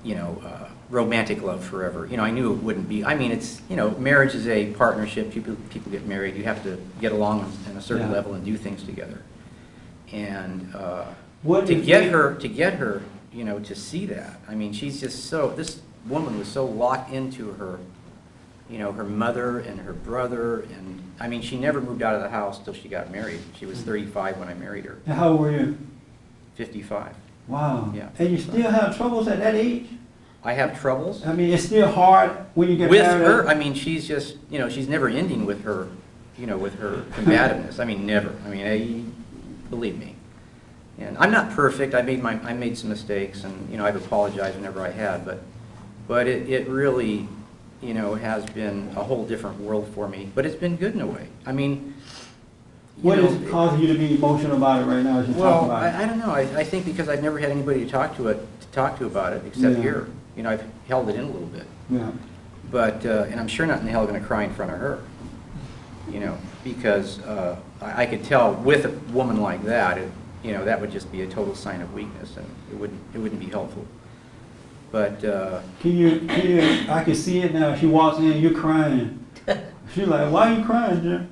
you know, romantic love forever. You know, I knew it wouldn't be. I mean, it's, you know, marriage is a partnership. People get married. You have to get along on a certain level and do things together. And to get her, you know, to see that. I mean, she's just so. This woman was so locked into her, you know, her mother and her brother, and I mean, she never moved out of the house till she got married. She was 35 when I married her. And how old were you? 55. Wow. Yeah. And you still have troubles at that age? I have troubles. I mean, it's still hard when you get With married. her, I mean, she's just, you know, she's never ending with her, you know, with her combativeness. I mean, never. I mean, believe me. And I'm not perfect. I made some mistakes, and, you know, I've apologized whenever I had, but it really, you know, has been a whole different world for me. But it's been good in a way. I mean, What is causing you to be emotional about it right now as you talk well, about it? I don't know. I think because I've never had anybody to talk to about it except Yeah. here. You know, I've held it in a little bit. Yeah. But, and I'm sure not in hell going to cry in front of her, you know, because I could tell with a woman like that, you know, that would just be a total sign of weakness, and it wouldn't be helpful. But, I can see it now. She walks in, you're crying. She's like, why are you crying, Jim?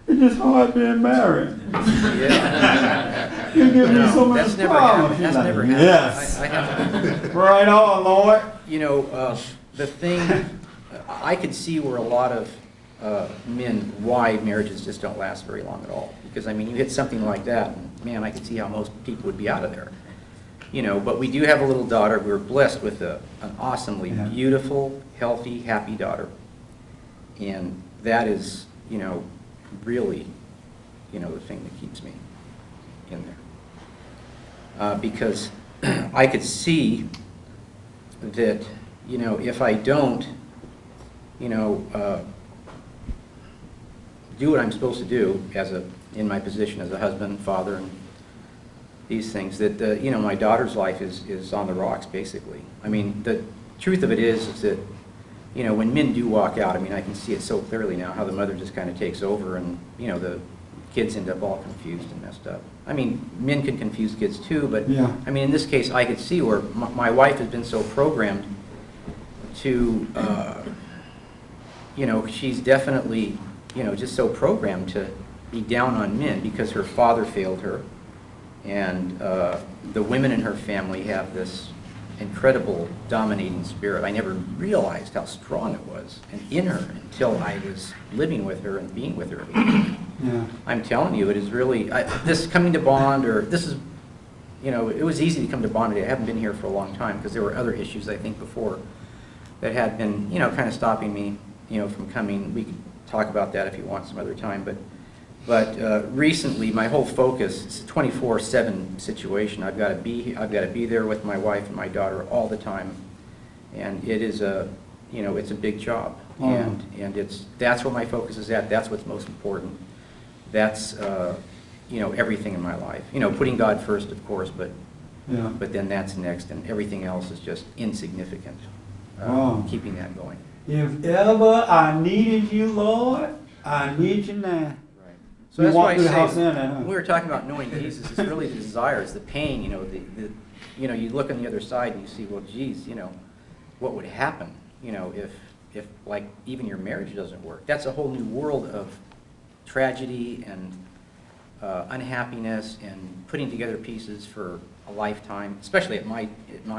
It's just hard being married. yeah. You give me No, so much that's never problems. happened. She's That's like, never happened. yes. I haven't. Right on, Lord. You know, the thing, I could see where a lot of men, why marriages just don't last very long at all. Because, I mean, you hit something like that, and man, I could see how most people would be out of there. You know, but we do have a little daughter. We're blessed with an awesomely Yeah. beautiful, healthy, happy daughter. And that is, you know, really, you know, the thing that keeps me in there. Because I could see that, you know, if I don't, you know, do what I'm supposed to do in my position as a husband, father, and these things, that, you know, my daughter's life is on the rocks, basically. I mean, the truth of it is that, you know, when men do walk out, I mean, I can see it so clearly now, how the mother just kind of takes over and, you know, the kids end up all confused and messed up. I mean, men can confuse kids too, but, Yeah. I mean, in this case, I could see where my wife has been so programmed to, you know, she's definitely, you know, just so programmed to be down on men because her father failed her. And the women in her family have this incredible dominating spirit. I never realized how strong it was and in her until I was living with her and being with her. Yeah. I'm telling you, it is really, this coming to Bond, or this is, you know, it was easy to come to Bond today. I haven't been here for a long time because there were other issues, I think, before that had been, you know, kind of stopping me, you know, from coming. We could talk about that if you want some other time, but recently, my whole focus, it's a 24/7 situation. I've got to be there with my wife and my daughter all the time, and it is you know, it's a big job, and that's where my focus is at. That's what's most important. That's you know, everything in my life. You know, putting God first, of course, but then that's next, and everything else is just insignificant. Keeping that going. If ever I needed you, Lord, I need you now. So that's why I house say, in that, huh? when we were talking about knowing Jesus, it's really the desire, it's the pain, you know, you know, you look on the other side and you see, well, geez, you know, what would happen, you know, if like even your marriage doesn't work. That's a whole new world of tragedy and unhappiness and putting together pieces for a lifetime, especially at my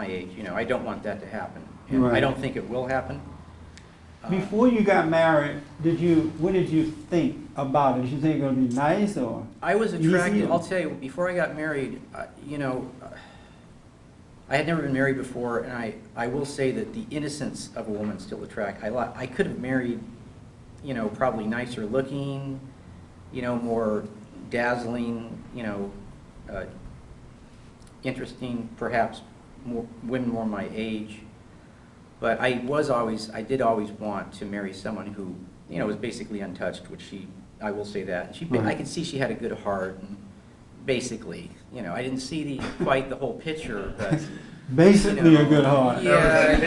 age. You know, I don't want that to happen, and I don't think it will happen. Before you got married, what did you think about it? Did you think it would be nice or? I was attracted, easy? I'll tell you, before I got married, you know, I had never been married before, and I will say that the innocence of a woman still attracts. I could have married, you know, probably nicer looking, you know, more dazzling, you know, interesting, perhaps women more my age. But I did always want to marry someone who, you know, was basically untouched, which I will say that. I could see she had a good heart, and basically, you know, I didn't see quite the whole picture, but. Basically, you know, a good heart. Yeah.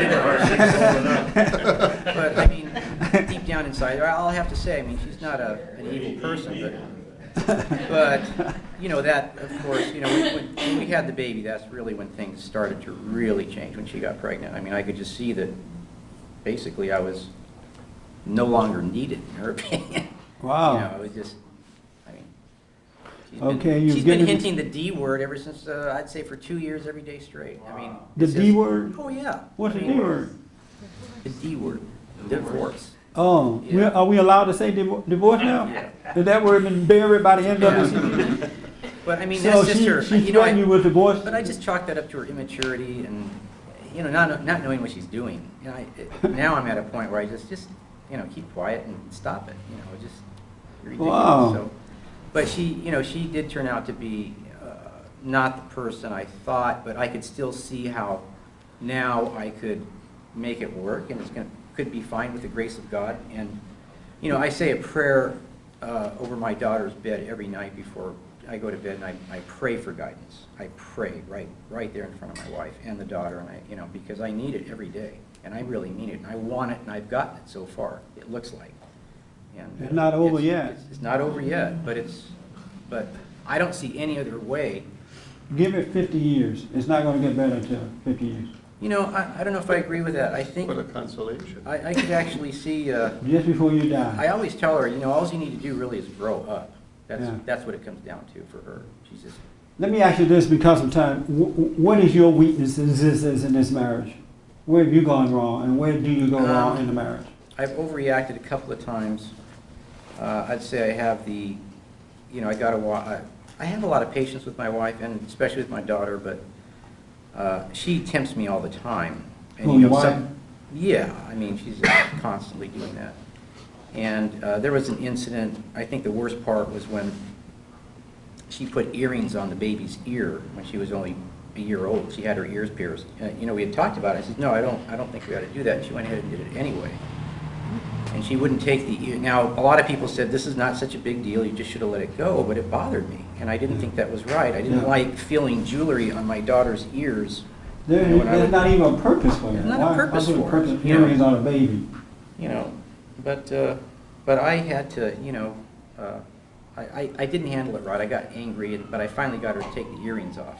But I mean, deep down inside, I'll have to say, I mean, she's not an evil person, but you know, that, of course, you know, when we had the baby, that's really when things started to really change, when she got pregnant. I mean, I could just see that basically I was no longer needed, in her opinion. Wow. You know, it was just, I mean, she's been hinting the D word ever since, I'd say for 2 years, every day straight. I mean. The D word? Oh, yeah. What's the D word? The D word, divorce. Oh, Yeah. Are we allowed to say divorce now? Yeah. Is that word been buried by the end of this year? But I mean, So that's just her. she You know, threatened you with divorce? But I just chalked that up to her immaturity and, you know, not knowing what she's doing. You know, now I'm at a point where I just you know, keep quiet and stop it. You know, just ridiculous. Wow. So, but she, you know, she did turn out to be not the person I thought, but I could still see how now I could make it work, and could be fine with the grace of God. And you know, I say a prayer over my daughter's bed every night before I go to bed, and I pray for guidance. I pray right there in front of my wife and the daughter, and you know, because I need it every day, and I really mean it, and I want it, and I've gotten it so far. It looks like. And, It's not over yet. It's not over yet, but I don't see any other way. Give it 50 years. It's not going to get better until 50 years. You know, I don't know if I agree with that. I think What a consolation. I could actually see, Just before you die. I always tell her, you know, all you need to do really is grow up. Yeah. That's what it comes down to for her. She's just, Let me ask you this because of time. What is your weaknesses in this marriage? Where have you gone wrong, and where do you go wrong in the marriage? I've overreacted a couple of times. I'd say I have the, you know, I have a lot of patience with my wife, and especially with my daughter, but she tempts me all the time. And, Who, you know, your wife? yeah, I mean, she's constantly doing that. And there was an incident, I think the worst part was when she put earrings on the baby's ear when she was only a year old. She had her ears pierced. You know, we had talked about it. I said, no, I don't think we ought to do that. And she went ahead and did it anyway. And she wouldn't take the ear. Now, a lot of people said, this is not such a big deal. You just should have let it go. But it bothered me. And I didn't think that was right. I didn't like feeling jewelry on my daughter's ears. There's not even a purpose for it. There's not a purpose Why for it. earrings on a baby? You know, but I had to, you know, I didn't handle it right. I got angry, but I finally got her to take the earrings off.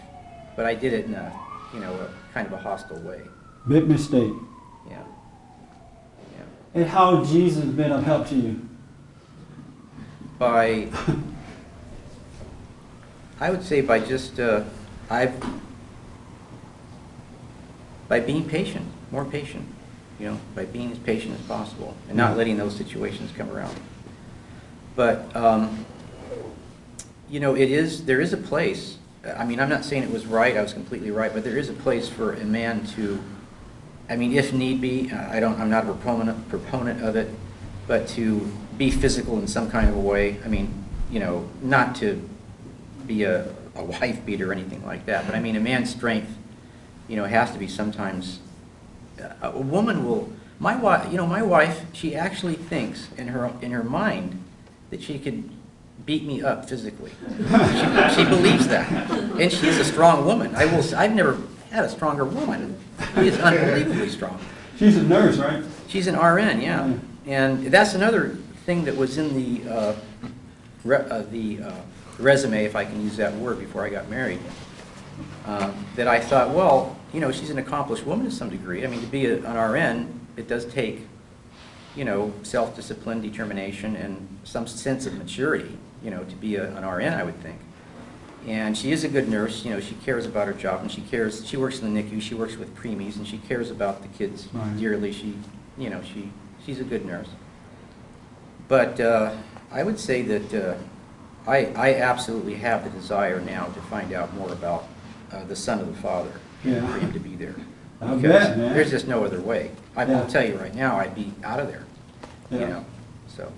But I did it in a, you know, a kind of a hostile way. Big mistake. Yeah. Yeah. And how has Jesus been of help to you? By, I would say by just, by being patient, more patient, you know, by being as patient as possible and not letting those situations come around. But, you know, there is a place, I mean, I'm not saying it was right, I was completely right, but there is a place for a man to, I mean, if need be, I'm not a proponent of it, but to be physical in some kind of a way. I mean, you know, not to be a wife beater or anything like that, but I mean, a man's strength, you know, has to be sometimes, a woman will, my wife, she actually thinks in her mind that she could beat me up physically. She believes that. And she's a strong woman. I've never had a stronger woman. She is unbelievably strong. She's a nurse, right? She's an RN, yeah. And that's another thing that was in the resume, if I can use that word, before I got married, that I thought, well, you know, she's an accomplished woman to some degree. I mean, to be an RN, it does take, you know, self-discipline, determination, and some sense of maturity, you know, to be an RN, I would think. And she is a good nurse. You know, she cares about her job, and she works in the NICU, she works with preemies, and she cares about the kids dearly. She's a good nurse. But I would say that I absolutely have the desire now to find out more about the Son of the Father, for him to be there. I Because bet, man. there's just no other way. I will tell you right now, I'd be out of there, you know, so.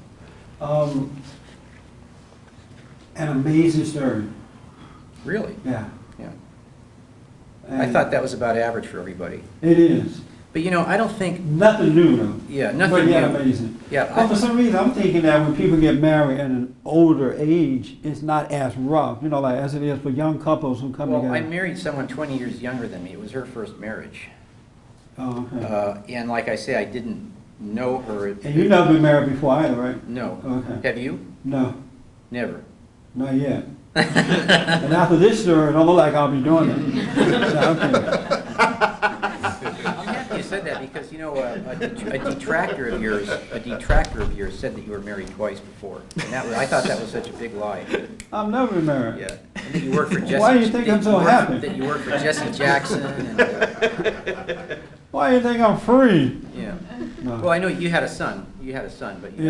An amazing story. Really? Yeah. Yeah. And I thought that was about average for everybody. It is. But, you know, I don't think, Nothing new, though. yeah, nothing But yeah, new. amazing. Yeah, But for some reason, I'm thinking that when people get married at an older age, it's not as rough, you know, like as it is for young couples who come well, together. I married someone 20 years younger than me. It was her first marriage. Oh, okay. And like I say, I didn't know her. And you've never been married before either, right? No. Okay. Have you? No, Never. not yet. And after this story, it don't look like I'll be doing it. No, I'm kidding. I'm happy you said that because, you know, a detractor of yours said that you were married twice before. And I thought that was such a big lie. I've never been married. Yeah. And that you worked for Jesse. Why do you think I'm so happy? That you worked for Jesse Jackson and, Why do you think I'm free? yeah. No. Well, I know you had a son. You had a son, but you've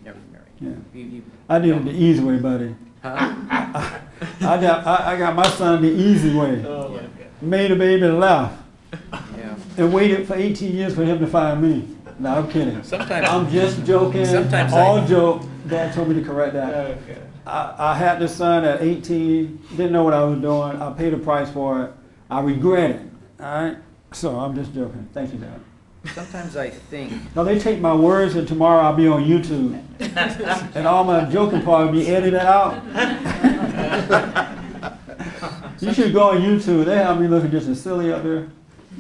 never been married. Yeah. I did it the easy way, buddy. Huh? I got my son the easy way. Oh, my God. Made a baby and left. Yeah. And waited for 18 years for him to find me. No, I'm kidding. Sometimes I'm just joking. Sometimes all joke. Dad told me to correct that. Okay. I had this son at 18, didn't know what I was doing. I paid a price for it. I regret it. All right? So I'm just joking. Thank you, Dad. Sometimes I think, Now they take my words and tomorrow I'll be on YouTube. And all my joking part will be edited out. You should go on YouTube. They have me looking just as silly up there.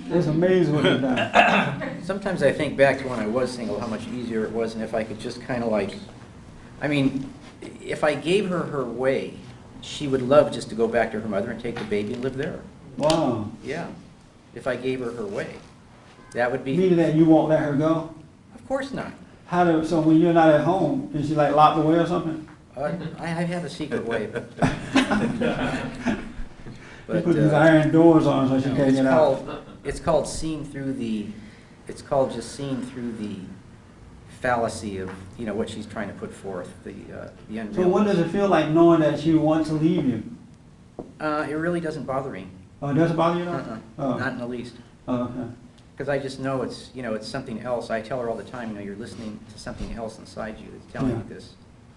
It's amazing what they've done. sometimes I think back to when I was single, how much easier it was, and if I could just kind of like, I mean, if I gave her her way, she would love just to go back to her mother and take the baby and live there. Wow. Yeah. if I gave her her way. That would be, Meaning that you won't let her go? of course not. So when you're not at home, is she like locked away or something? I have a secret way, but, You put these iron doors on so she can't it's get out. called seeing through the, it's called just seeing through the fallacy of, what she's trying to put forth, the unreal. So what does it feel like knowing that she wants to leave you? It really doesn't bother me. Oh, it doesn't bother you though? Uh-uh, Oh. not in the least. Oh, okay. Because I just know it's, it's something else. I tell her all the time, you're listening to something else inside you that's telling you Yeah. this.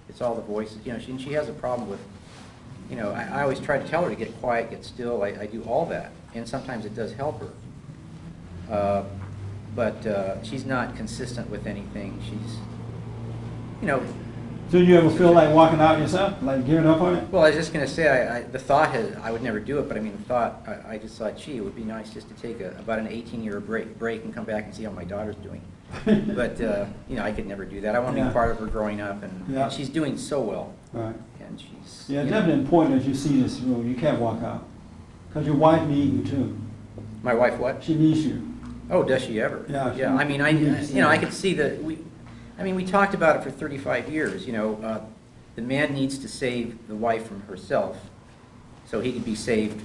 It's all the voices. She has a problem with, I always try to tell her to get quiet, get still. I do all that. And sometimes it does help her. But she's not consistent with anything. She's, So you ever feel like walking out yourself, like giving up on it? well, I was just going to say, the thought I would never do it, but I mean, the thought, I just thought, gee, it would be nice just to take about an 18-year break and come back and see how my daughter's doing. But, I could never do that. I want to Yeah. be part of her growing up, and, Yeah. and she's doing so well. Right. And she's, Yeah, it's definitely important that you see this through. You can't walk out. Because your wife needs you too. My wife what? She needs you. Oh, does she ever? Yeah, Yeah, I mean, I she- I could see that we talked about it for 35 years, the man needs to save the wife from herself so he could be saved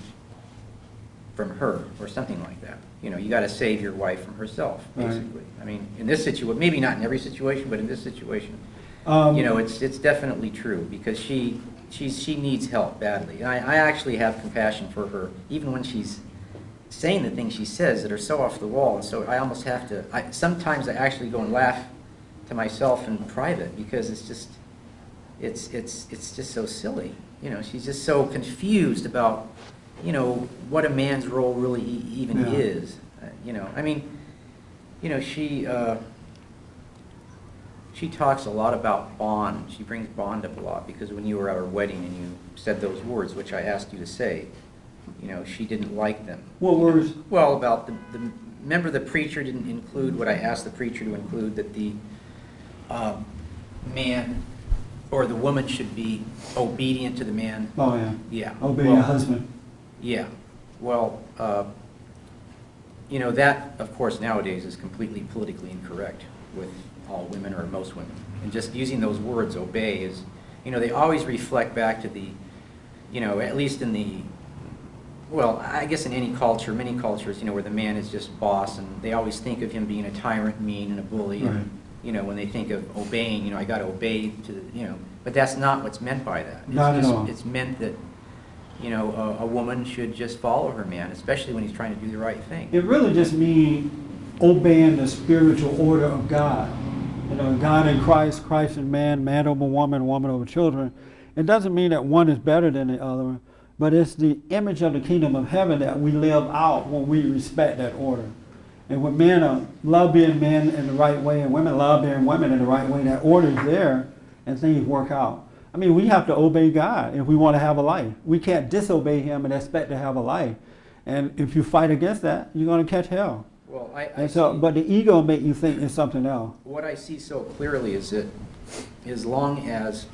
from her or something like that. You got to save your wife from herself, Right. basically. I mean, in this situation, maybe not in every situation, but in this situation, Um, it's definitely true because she needs help badly. And I actually have compassion for her, even when she's saying the things she says that are so off the wall. And so I almost have to, sometimes I actually go and laugh to myself in private because it's just so silly. She's just so confused about, what a man's role really even Yeah. is. I mean, she talks a lot about bond. She brings bond up a lot because when you were at her wedding and you said those words, which I asked you to say, she didn't like them. What words? Well, about remember the preacher didn't include what I asked the preacher to include, that the man or the woman should be obedient to the man. Oh, yeah. Yeah. Obey Well, your husband. Yeah. Well, that, of course, nowadays is completely politically incorrect with all women or most women. And just using those words, obey, is, they always reflect back to the, at least in the, well, I guess in any culture, many cultures, where the man is just boss, and they always think of him being a tyrant, mean, and a bully. Right. And, when they think of obeying, I got to obey to the, but that's not what's meant by that. It's Not at just, all. It's meant that, a woman should just follow her man, especially when he's trying to do the right thing. It really just means obeying the spiritual order of God. God in Christ, Christ in man, man over woman, woman over children. It doesn't mean that one is better than the other, but it's the image of the kingdom of heaven that we live out when we respect that order. And when men love being men in the right way and women love being women in the right way, that order is there and things work out. I mean, we have to obey God if we want to have a life. We can't disobey him and expect to have a life. And if you fight against that, you're going to catch hell. Well, But the ego make you think it's something else. what I see so clearly is that as long as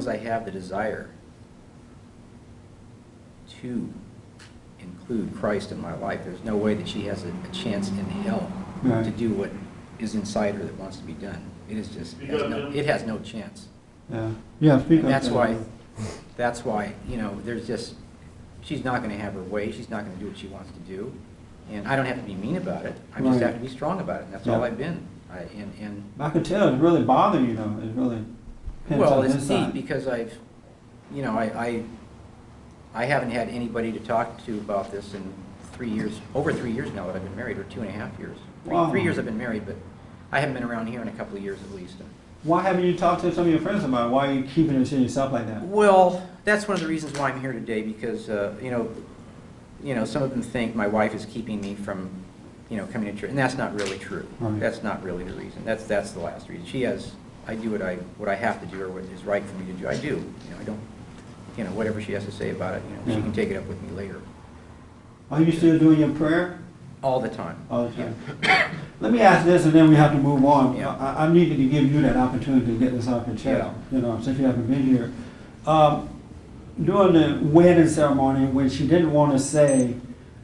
I have the desire to include Christ in my life, there's no way that she has a chance in hell Right. to do what is inside her that wants to be done. It is just, it has no chance. Yeah. Yeah, speak And up. that's why, there's just, she's not gonna have her way, she's not gonna do what she wants to do. And I don't have to be mean about it, I just Right. have to be strong about it, and that's all Yeah. I've been. I can tell it's really bothering you though. It's really pent Well, up it's inside. deep because I haven't had anybody to talk to about this in 3 years, over 3 years now that I've been married, or 2.5 years. Wow. 3 years I've been married, but I haven't been around here in a couple of years at least. Why haven't you talked to some of your friends about it? Why are you keeping it to yourself like that? Well, that's one of the reasons why I'm here today, because, some of them think my wife is keeping me from, coming to church, and that's not really true. Right. That's not really the reason. That's the last reason. I do what I have to do, or what is right for me to do. I do. I don't, whatever she has to say about it, Yeah. she can take it up with me later. Are you still doing your prayer? All the time. All the time. Let me ask this, and then we have to move on. Yeah. I needed to give you that opportunity to get this off your chest, Yeah. you know, since you haven't been here. During the wedding ceremony, when she didn't want to say,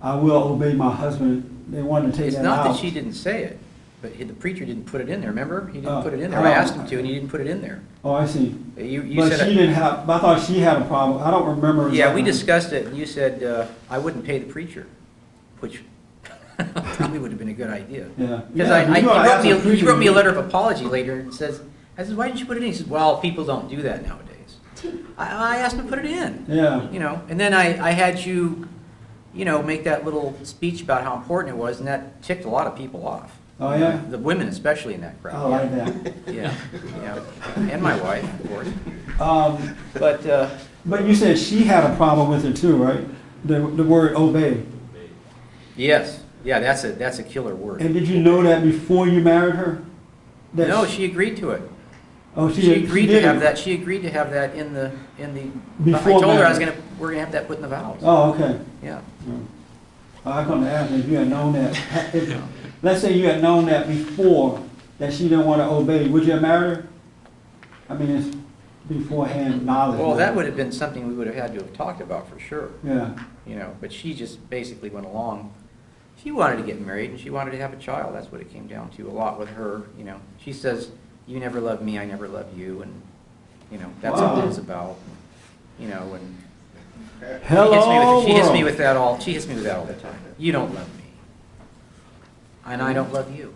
"I will obey my husband," they wanted to take It's that not out. that she didn't say it, but the preacher didn't put it in there, remember? He didn't Oh. put it in there. Oh. I asked him to, and he didn't put it in there. Oh, I see. You But said, she didn't have, I thought she had a problem. I don't remember. yeah, we exactly. discussed it, and you said, I wouldn't pay the preacher, which probably would have been a good idea. Yeah. Because Yeah, you know, as a he preacher, wrote me a you- letter of apology later and says, I said, why didn't you put it in? He says, well, people don't do that nowadays. I asked him to put it in. Yeah. You know, and then I had you, you know, make that little speech about how important it was, and that ticked a lot of people off. Oh, yeah? The women especially in that crowd. I like that. Yeah, yeah, and my wife, of course. But but you said she had a problem with it too, right? The word obey. Yes, yeah, that's a killer word. And did you know that before you married her? That No, she agreed to it. Oh, She agreed to did have it. that. She agreed to have that in the. Before I told her marriage. we're gonna have that put in the vows. Oh, okay. Yeah. I come to ask if you had known that. Let's say you had known that before, that she didn't want to obey. Would you have married her? I mean, it's beforehand knowledge. Well, that would have been something we would have had to have talked about for sure. Yeah. You know, but she just basically went along. She wanted to get married and she wanted to have a child. That's what it came down to a lot with her. You know, she says, "You never loved me, I never loved you," and you know that's Wow. what it's about. You know, and Hello, she hits me world. with that all. She hits me with that all the time. You don't love me, and I don't love you.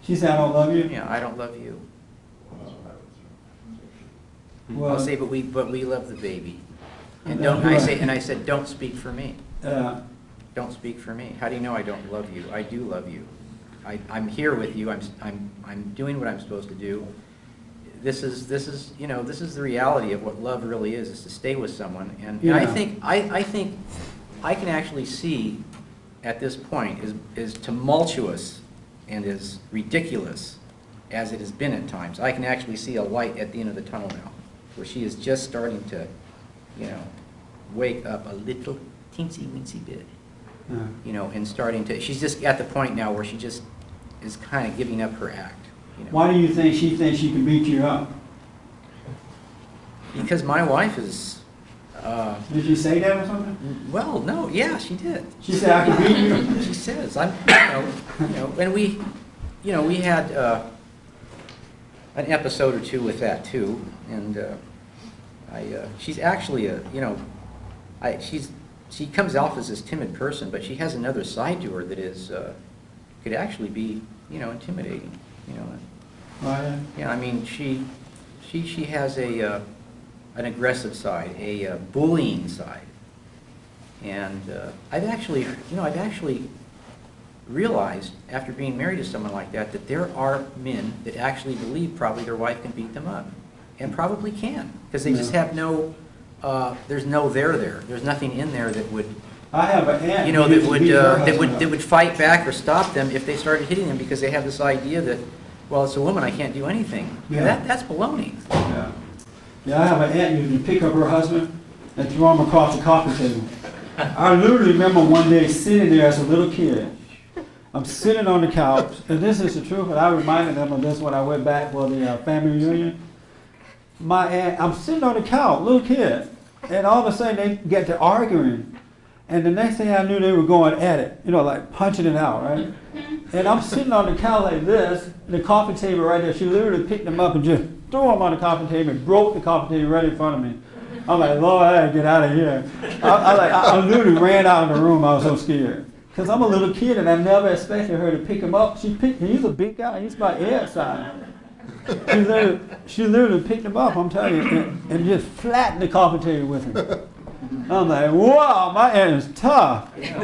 She said, "I don't love you." Yeah, I don't love you. Well, I'll say, but we love the baby. And Yeah, don't, I said, don't speak for me. Yeah. Don't speak for me. How do you know I don't love you? I do love you. I'm here with you. I'm doing what I'm supposed to do. This is the reality of what love really is to stay with someone. And Yeah. I think I can actually see at this point as tumultuous and as ridiculous as it has been at times. I can actually see a light at the end of the tunnel now, where she is just starting to, you know, wake up a little teensy-weensy bit. Yeah. You know, and starting to, she's just at the point now where she just is kind of giving up her act. You know? Why do you think she thinks she can beat you up? Because my wife is, Did she say that or something? well, no, yeah, she did. She said, "I can beat you." She says, and we had an episode or two with that too, and she's actually she comes off as this timid person, but she has another side to her that is could actually be, you know, intimidating, you know. Right. Yeah, I mean, she has an aggressive side, a bullying side, and I've actually realized after being married to someone like that that there are men that actually believe probably their wife can beat them up, and probably can, because they just have no, there's no there there. There's nothing in there that would, I have an aunt. you know, who that used to would beat her that husband up. would fight back or stop them if they started hitting them, because they have this idea that, well, it's a woman, I can't do anything. Yeah. That's baloney. Yeah. Yeah, I have an aunt who used to pick up her husband and throw him across the coffee table. I literally remember one day sitting there as a little kid. I'm sitting on the couch, and this is the truth, and I reminded them of this when I went back for the family reunion. My aunt, I'm sitting on the couch, little kid, and all of a sudden they get to arguing. And the next thing I knew, they were going at it, you know, like punching it out, right? And I'm sitting on the couch like this, the coffee table right there. She literally picked them up and just threw them on the coffee table and broke the coffee table right in front of me. I'm like, Lord, I gotta get out of here. I literally ran out of the room. I was so scared. Because I'm a little kid and I never expected her to pick him up. He's a big guy. He's about Ed's size. She literally picked him up, I'm telling you, and just flattened the coffee table with him. I'm like, wow, my aunt is tough. Yeah,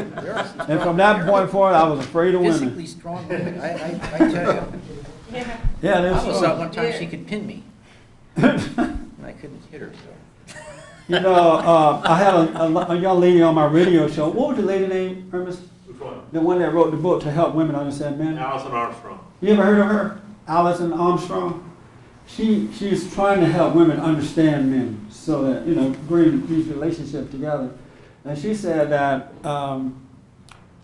And from that point forward, I was afraid of women. physically strong women, I tell you. Yeah, I there's almost thought one time she could pin me. And I couldn't hit her, so. You know, I had a young lady on my radio show. What was the lady name, Ernest? Which one? The one that wrote the book to help women understand men. Allison Armstrong. You ever heard of her? Alison Armstrong? She's trying to help women understand men so that, you know, bring these relationships together. And she said that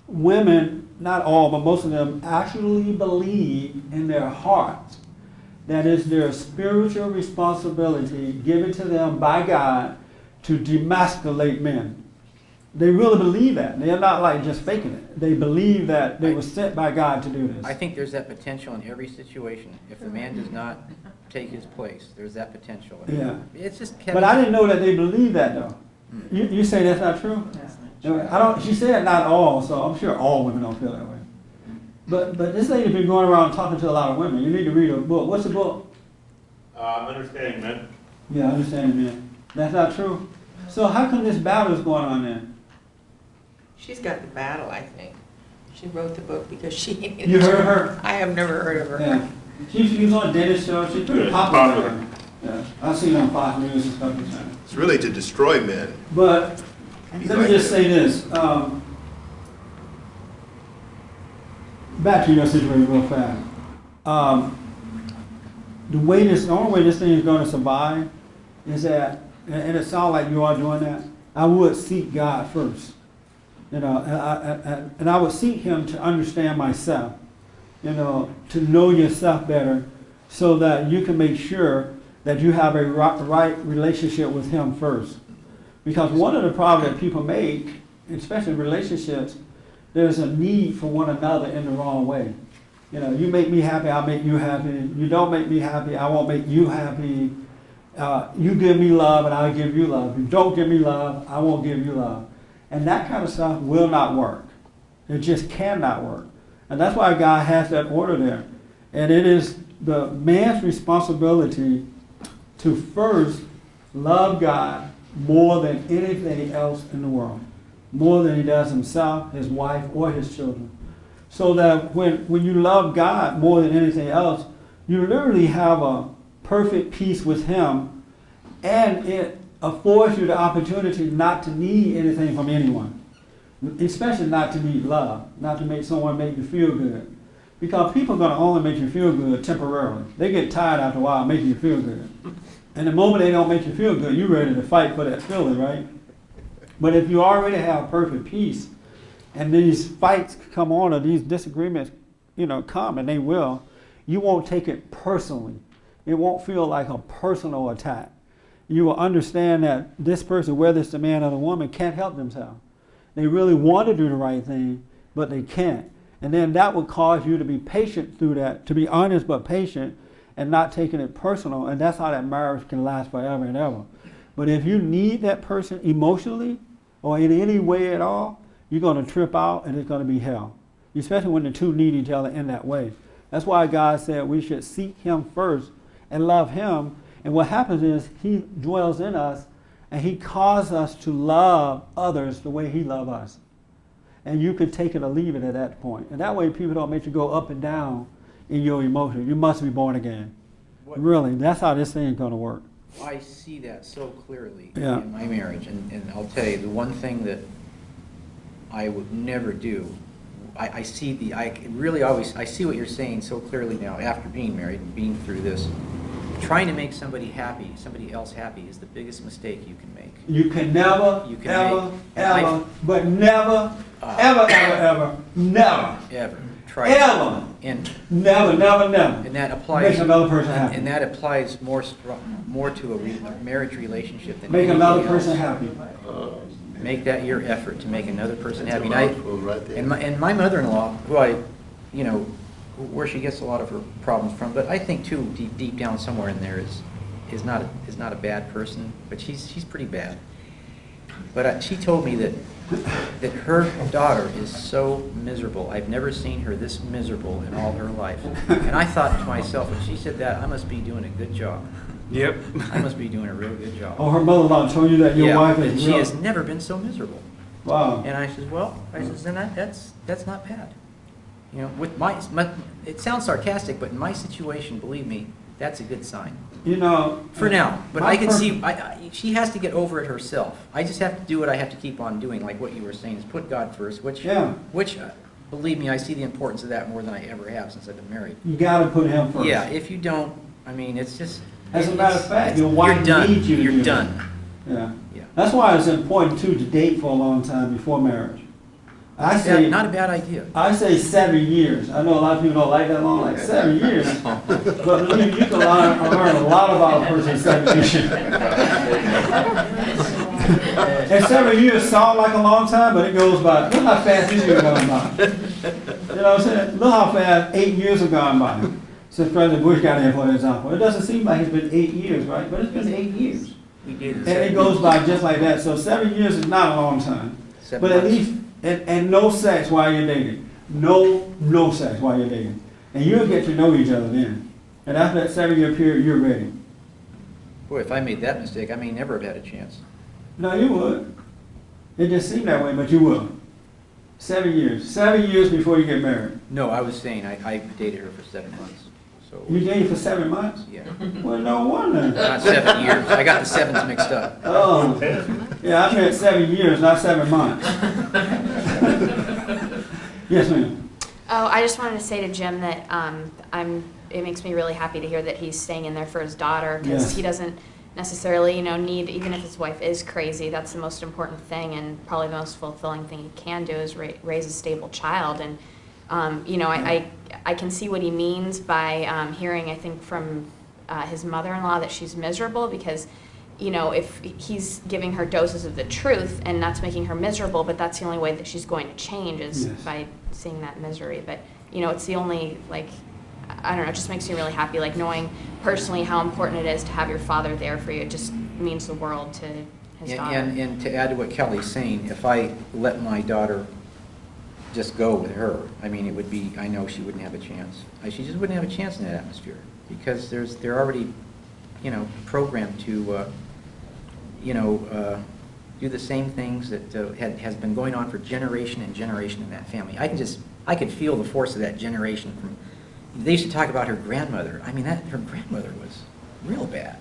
women, not all, but most of them, actually believe in their hearts that it's their spiritual responsibility given to them by God to demasculate men. They really believe that. They're not like just faking it. They believe that they were sent by God to do this. I think there's that potential in every situation. If the man does not take his place, there's that potential. Yeah. It's just But I didn't know that they believe that though. You say that's not true? I don't. She said not all, so I'm sure all women don't feel that way. But this lady's been going around talking to a lot of women. You need to read her book. What's the book? Understanding Men. Yeah, Understanding Men. That's not true. So how come this battle is going on then? She's got the battle, I think. She wrote the book because she. You heard of her? I have never heard of her. Yeah. She was on Dennis show. She's pretty popular. Yeah. I've seen her on Fox News and stuff like that. It's really to destroy men. But let me just say this. Back to your situation real fast. The only way this thing is going to survive is that, and it sounds like you are doing that, I would seek God first. You know, and I would seek Him to understand myself, you know, to know yourself better so that you can make sure that you have a right relationship with Him first. Because one of the problems that people make, especially in relationships, there's a need for one another in the wrong way. You know, you make me happy, I'll make you happy. You don't make me happy, I won't make you happy. You give me love and I'll give you love. You don't give me love, I won't give you love. And that kind of stuff will not work. It just cannot work. And that's why God has that order there. And it is the man's responsibility to first love God more than anything else in the world. More than he does himself, his wife, or his children. So that when you love God more than anything else, you literally have a perfect peace with Him, and it affords you the opportunity not to need anything from anyone. Especially not to need love, not to make someone make you feel good. Because people are going to only make you feel good temporarily. They get tired after a while of making you feel good. And the moment they don't make you feel good, you're ready to fight for that feeling, right? But if you already have perfect peace, and these fights come on, or these disagreements, come, and they will, you won't take it personally. It won't feel like a personal attack. You will understand that this person, whether it's the man or the woman, can't help themselves. They really want to do the right thing, but they can't. And then that will cause you to be patient through that, to be honest but patient, and not taking it personal. And that's how that marriage can last forever and ever. But if you need that person emotionally, or in any way at all, you're going to trip out and it's going to be hell. Especially when the two need each other in that way. That's why God said we should seek Him first and love Him. And what happens is He dwells in us and He causes us to love others the way He loves us. And you could take it or leave it at that point. And that way people don't make you go up and down in your emotions. You must be born again. Really, that's how this thing is going to work. I see that so clearly Yeah. in my marriage, and I'll tell you, the one thing that I would never do, I see what you're saying so clearly now after being married and being through this. Trying to make somebody else happy is the biggest mistake you can make. You can never, Ever. Try ever. And Never. And that applies. Make another person happy. And that applies more to a marriage relationship than Make anything another else. person happy. Make that your effort to make another person That's happy. a mouthful right there. And my mother-in-law, where she gets a lot of her problems from, but I think too deep down somewhere in there is not a bad person, but she's pretty bad. But she told me that her daughter is so miserable. I've never seen her this miserable in all her life. And I thought to myself, when she said that, I must be doing a good job. Yep. I must be doing a real good job. Oh, her mother-in-law told you that your wife is she has never been so miserable. Wow. And I said, then that's not bad. With it sounds sarcastic, but in my situation, believe me, that's a good sign. For now. But I can see, she has to get over it herself. I just have to do what I have to keep on doing, like what you were saying, is put God first, which, believe me, I see the importance of that more than I ever have since I've been married. You got to put Him first. Yeah, if you don't, it's just... As a matter of fact, your wife needs you to do You're that. done. Yeah. That's why it's important, too, to date for a long time before marriage. I say, Not a bad idea. I say 7 years. I know a lot of people don't like that long, like 7 years. But you can learn a lot about a person in 7 years. And 7 years sound like a long time, but it goes by. Look how fast this year gone by. You know what I'm saying? Look how fast 8 years have gone by since President Bush got here, for example. It doesn't seem like it's been 8 years, right? But it's been 8 years. We did. And it goes by just like that. So 7 years is not a long time. 7 But at months. least, and no sex while you're dating. No sex while you're dating. And you'll get to know each other then. And after that 7-year period, you're ready. Boy, if I made that mistake, I may never have had a chance. No, you would. It just seemed that way, but you will. 7 years. 7 years before you get married. No, I was saying I dated her for 7 months. So You dated for 7 months? yeah, Well, no wonder. not 7 years. I got the sevens mixed up. Oh, yeah, I meant 7 years, not 7 months. Yes, ma'am. Oh, I just wanted to say to Jim that it makes me really happy to hear that he's staying in there for his daughter, because Yes. he doesn't necessarily, need, even if his wife is crazy, that's the most important thing and probably the most fulfilling thing he can do is raise a stable child. And, I can see what he means by hearing, I think, from his mother-in-law that she's miserable because, if he's giving her doses of the truth and that's making her miserable, but that's the only way that she's going to change is Yes. by seeing that misery. But, it's the only, I don't know, it just makes me really happy, knowing personally how important it is to have your father there for you. It just means the world to his daughter. And to add to what Kelly's saying, if I let my daughter just go with her, I mean, it would be, I know she wouldn't have a chance. She just wouldn't have a chance in that atmosphere because they're already, programmed to, do the same things that has been going on for generation and generation in that family. I could feel the force of that generation from. They used to talk about her grandmother. I mean, her grandmother was real bad.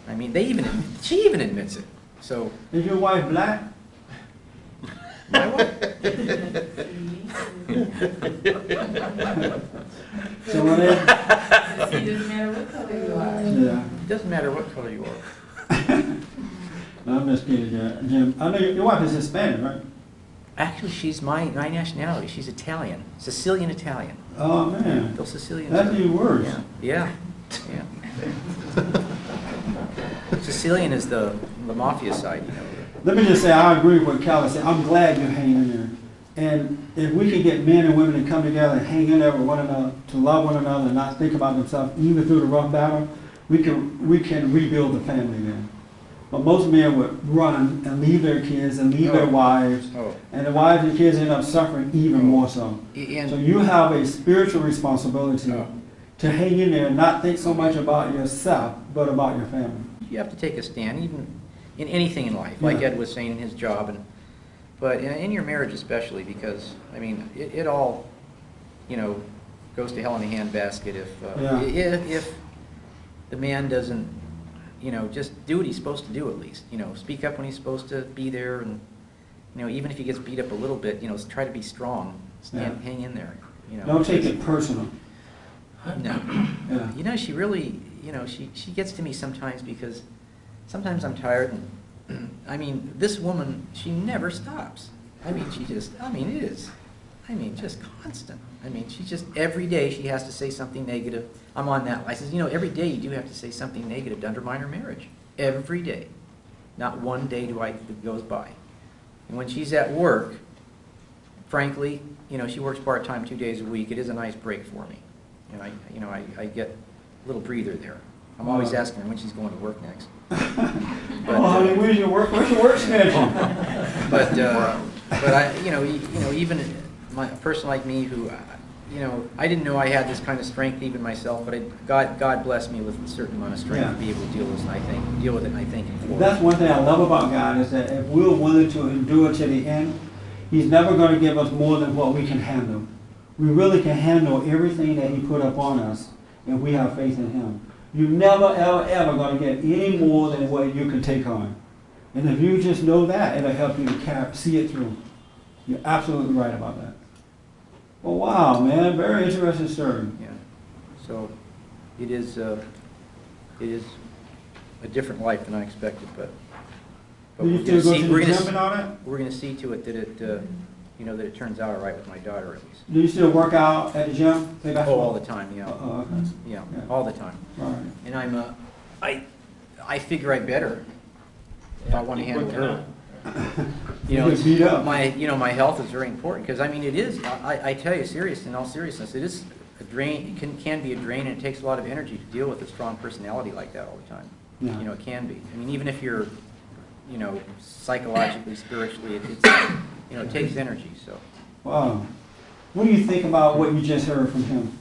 I mean, she even admits it. So. Is your wife black? My wife? So when they, It doesn't matter what color you are. yeah. It doesn't matter what color you are. No, I'm just kidding, Jim. I know your wife is Hispanic, right? Actually, she's my nationality. She's Italian, Sicilian Italian. Oh, man. Those Sicilians. That's even worse. Yeah. Sicilian is the mafia side, Let me just say, I agree with what Callie said. I'm glad you're hanging in there. And if we can get men and women to come together and hang in there with one another, to love one another and not think about themselves, even through the rough battle, we can rebuild the family then. But most men would run and leave their kids and leave their wives, and the wives and kids end up suffering even more so. So you have a spiritual responsibility to hang in there and not think so much about yourself, but about your family. You have to take a stand, even in anything in life, like Ed was saying in his job, but in your marriage especially, because, I mean, it all, goes to hell in a handbasket if the man doesn't, just do what he's supposed to do at least. Speak up when he's supposed to be there, and even if he gets beat up a little bit, try to be strong, hang in there. Don't take it personal. No. Yeah. She really, she gets to me sometimes because sometimes I'm tired, and I mean, this woman, she never stops. I mean, it is. Just constant. She just, every day she has to say something negative. I'm on that. I says, every day you do have to say something negative to undermine her marriage. Every day. Not one day that goes by. And when she's at work, frankly, she works part-time 2 days a week. It is a nice break for me. And I get a little breather there. I'm always asking her when she's going to work next. Honey, where's your work schedule? But I, even a person like me who, I didn't know I had this kind of strength even myself, but God blessed me with a certain amount of strength to be able to deal with it, and I thank Him for it. That's one thing I love about God is that if we're willing to endure to the end, He's never going to give us more than what we can handle. We really can handle everything that He put up on us if we have faith in Him. You're never, ever, ever going to get any more than what you can take on. And if you just know that, it'll help you to see it through. You're absolutely right about that. Well, wow, man, very interesting story. Yeah. So it is a different life than I expected, but Do you still go to the gym and all that? we're going to see to it that you know, that it turns out all right with my daughter at least. Do you still work out at the gym? Play Oh, basketball? all the time, yeah. Oh, okay. Yeah, Yeah. all the time. All right. And I figure I better if I want to handle her. You know, get beat up. my health is very important, because I mean, it is, I tell you, in all seriousness, it is a drain, it can be a drain, and it takes a lot of energy to deal with a strong personality like that all the time. Yeah. You know, it can be. I mean, even if you're, you know, psychologically, spiritually, it's, you know, it takes energy, so. Wow. What do you think about what you just heard from him?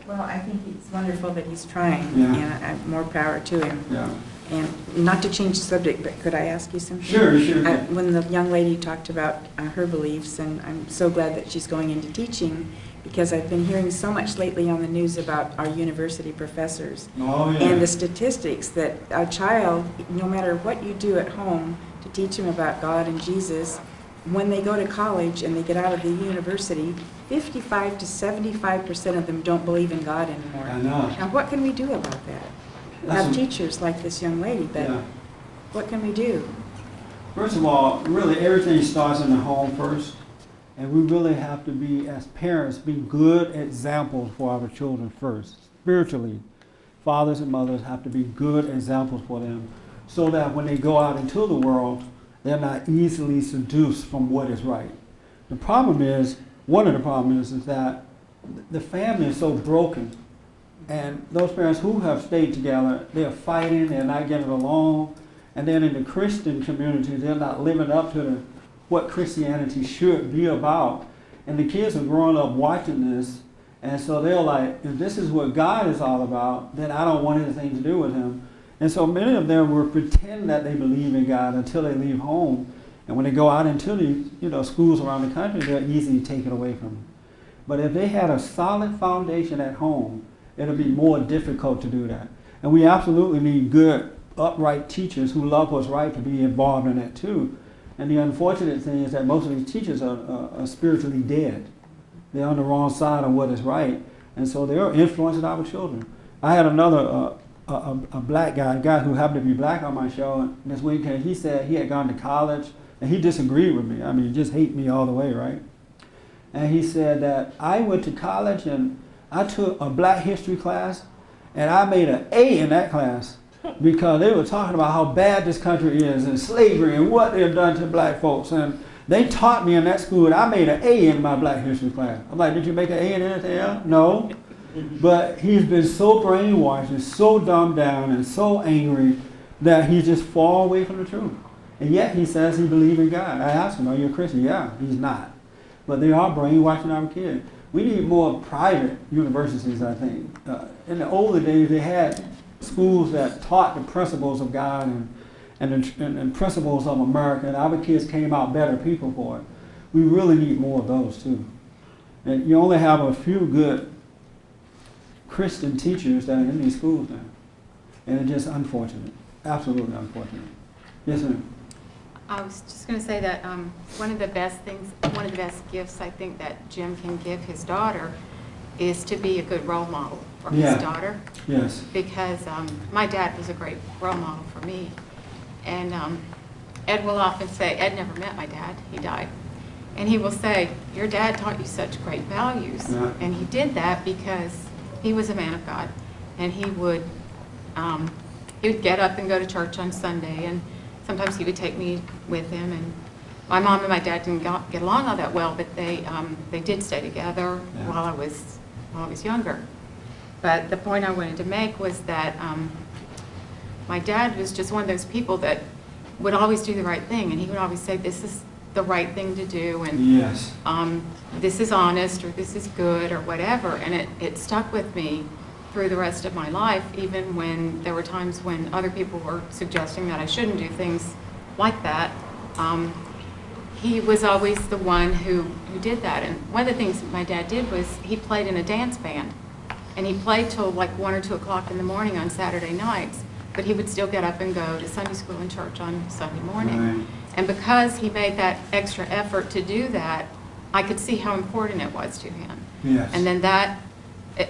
Well, I think it's wonderful that he's trying, Yeah. and more power to him. Yeah. And not to change the subject, but could I ask you something? Sure, sure. When the young lady talked about her beliefs, and I'm so glad that she's going into teaching, because I've been hearing so much lately on the news about our university professors. Oh, yeah. And the statistics that a child, no matter what you do at home to teach them about God and Jesus, when they go to college and they get out of the university, 55 to 75% of them don't believe in God anymore. I know. Now, what can we do about that? That's Have a- teachers like this young lady, but Yeah. what can we do? First of all, really everything starts in the home first. And we really have to be, as parents, be good examples for our children first. Spiritually, fathers and mothers have to be good examples for them so that when they go out into the world, they're not easily seduced from what is right. The problem is, one of the problems is that the family is so broken. And those parents who have stayed together, they're fighting, they're not getting along. And then in the Christian community, they're not living up to what Christianity should be about. And the kids are growing up watching this, and so they're like, if this is what God is all about, then I don't want anything to do with him. And so many of them will pretend that they believe in God until they leave home. And when they go out into the schools around the country, they're easily taken away from them. But if they had a solid foundation at home, it'll be more difficult to do that. And we absolutely need good, upright teachers who love what's right to be involved in that too. And the unfortunate thing is that most of these teachers are spiritually dead. They're on the wrong side of what is right. And so they're influencing our children. I had another a black guy, a guy who happened to be black on my show, and this weekend he said he had gone to college, and he disagreed with me. I mean, he just hate me all the way, right? And he said that I went to college and I took a black history class, and I made an A in that class because they were talking about how bad this country is and slavery and what they've done to black folks. And they taught me in that school, and I made an A in my black history class. I'm like, did you make an A in anything else? No. But he's been so brainwashed and so dumbed down and so angry that he just fall away from the truth. And yet he says he believes in God. I asked him, are you a Christian? Yeah, he's not. But they are brainwashing our kids. We need more private universities, I think. In the older days, they had schools that taught the principles of God and principles of America, and our kids came out better people for it. We really need more of those, too. And you only have a few good Christian teachers that are in these schools now. And it's just unfortunate. Absolutely unfortunate. Yes, ma'am. I was just going to say that one of the best gifts I think that Jim can give his daughter is to be a good role model for his daughter. Yes. Because my dad was a great role model for me. And Ed will often say, Ed never met my dad, he died. And he will say, your dad taught you such great values. Yeah. And he did that because he was a man of God. And he would get up and go to church on Sunday, and sometimes he would take me with him. And my mom and my dad didn't get along all that well, but they did stay together while I was younger. But the point I wanted to make was that my dad was just one of those people that would always do the right thing, and he would always say, this is the right thing to do, and this is honest, or this is good, or whatever. And it stuck with me through the rest of my life, even when there were times when other people were suggesting that I shouldn't do things like that. He was always the one who did that. And one of the things that my dad did was he played in a dance band, and he played till like 1 or 2 o'clock in the morning on Saturday nights, but he would still get up and go to Sunday school and church on Sunday morning. Right. And because he made that extra effort to do that, I could see how important it was to him. Yes. And then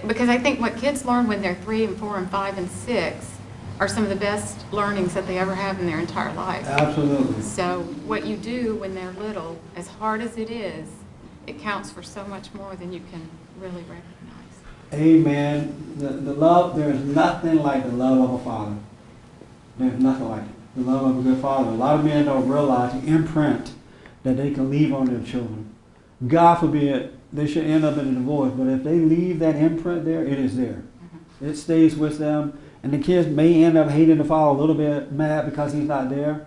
because I think what kids learn when they're 3 and 4 and 5 and 6 are some of the best learnings that they ever have in their entire life. Absolutely. So what you do when they're little, as hard as it is, it counts for so much more than you can really recognize. Amen. The love, there's nothing like the love of a father. There's nothing like it. The love of a good father. A lot of men don't realize the imprint that they can leave on their children. God forbid they should end up in a divorce, but if they leave that imprint there, it is there. It stays with them, and the kids may end up hating the father a little bit, mad because he's not there.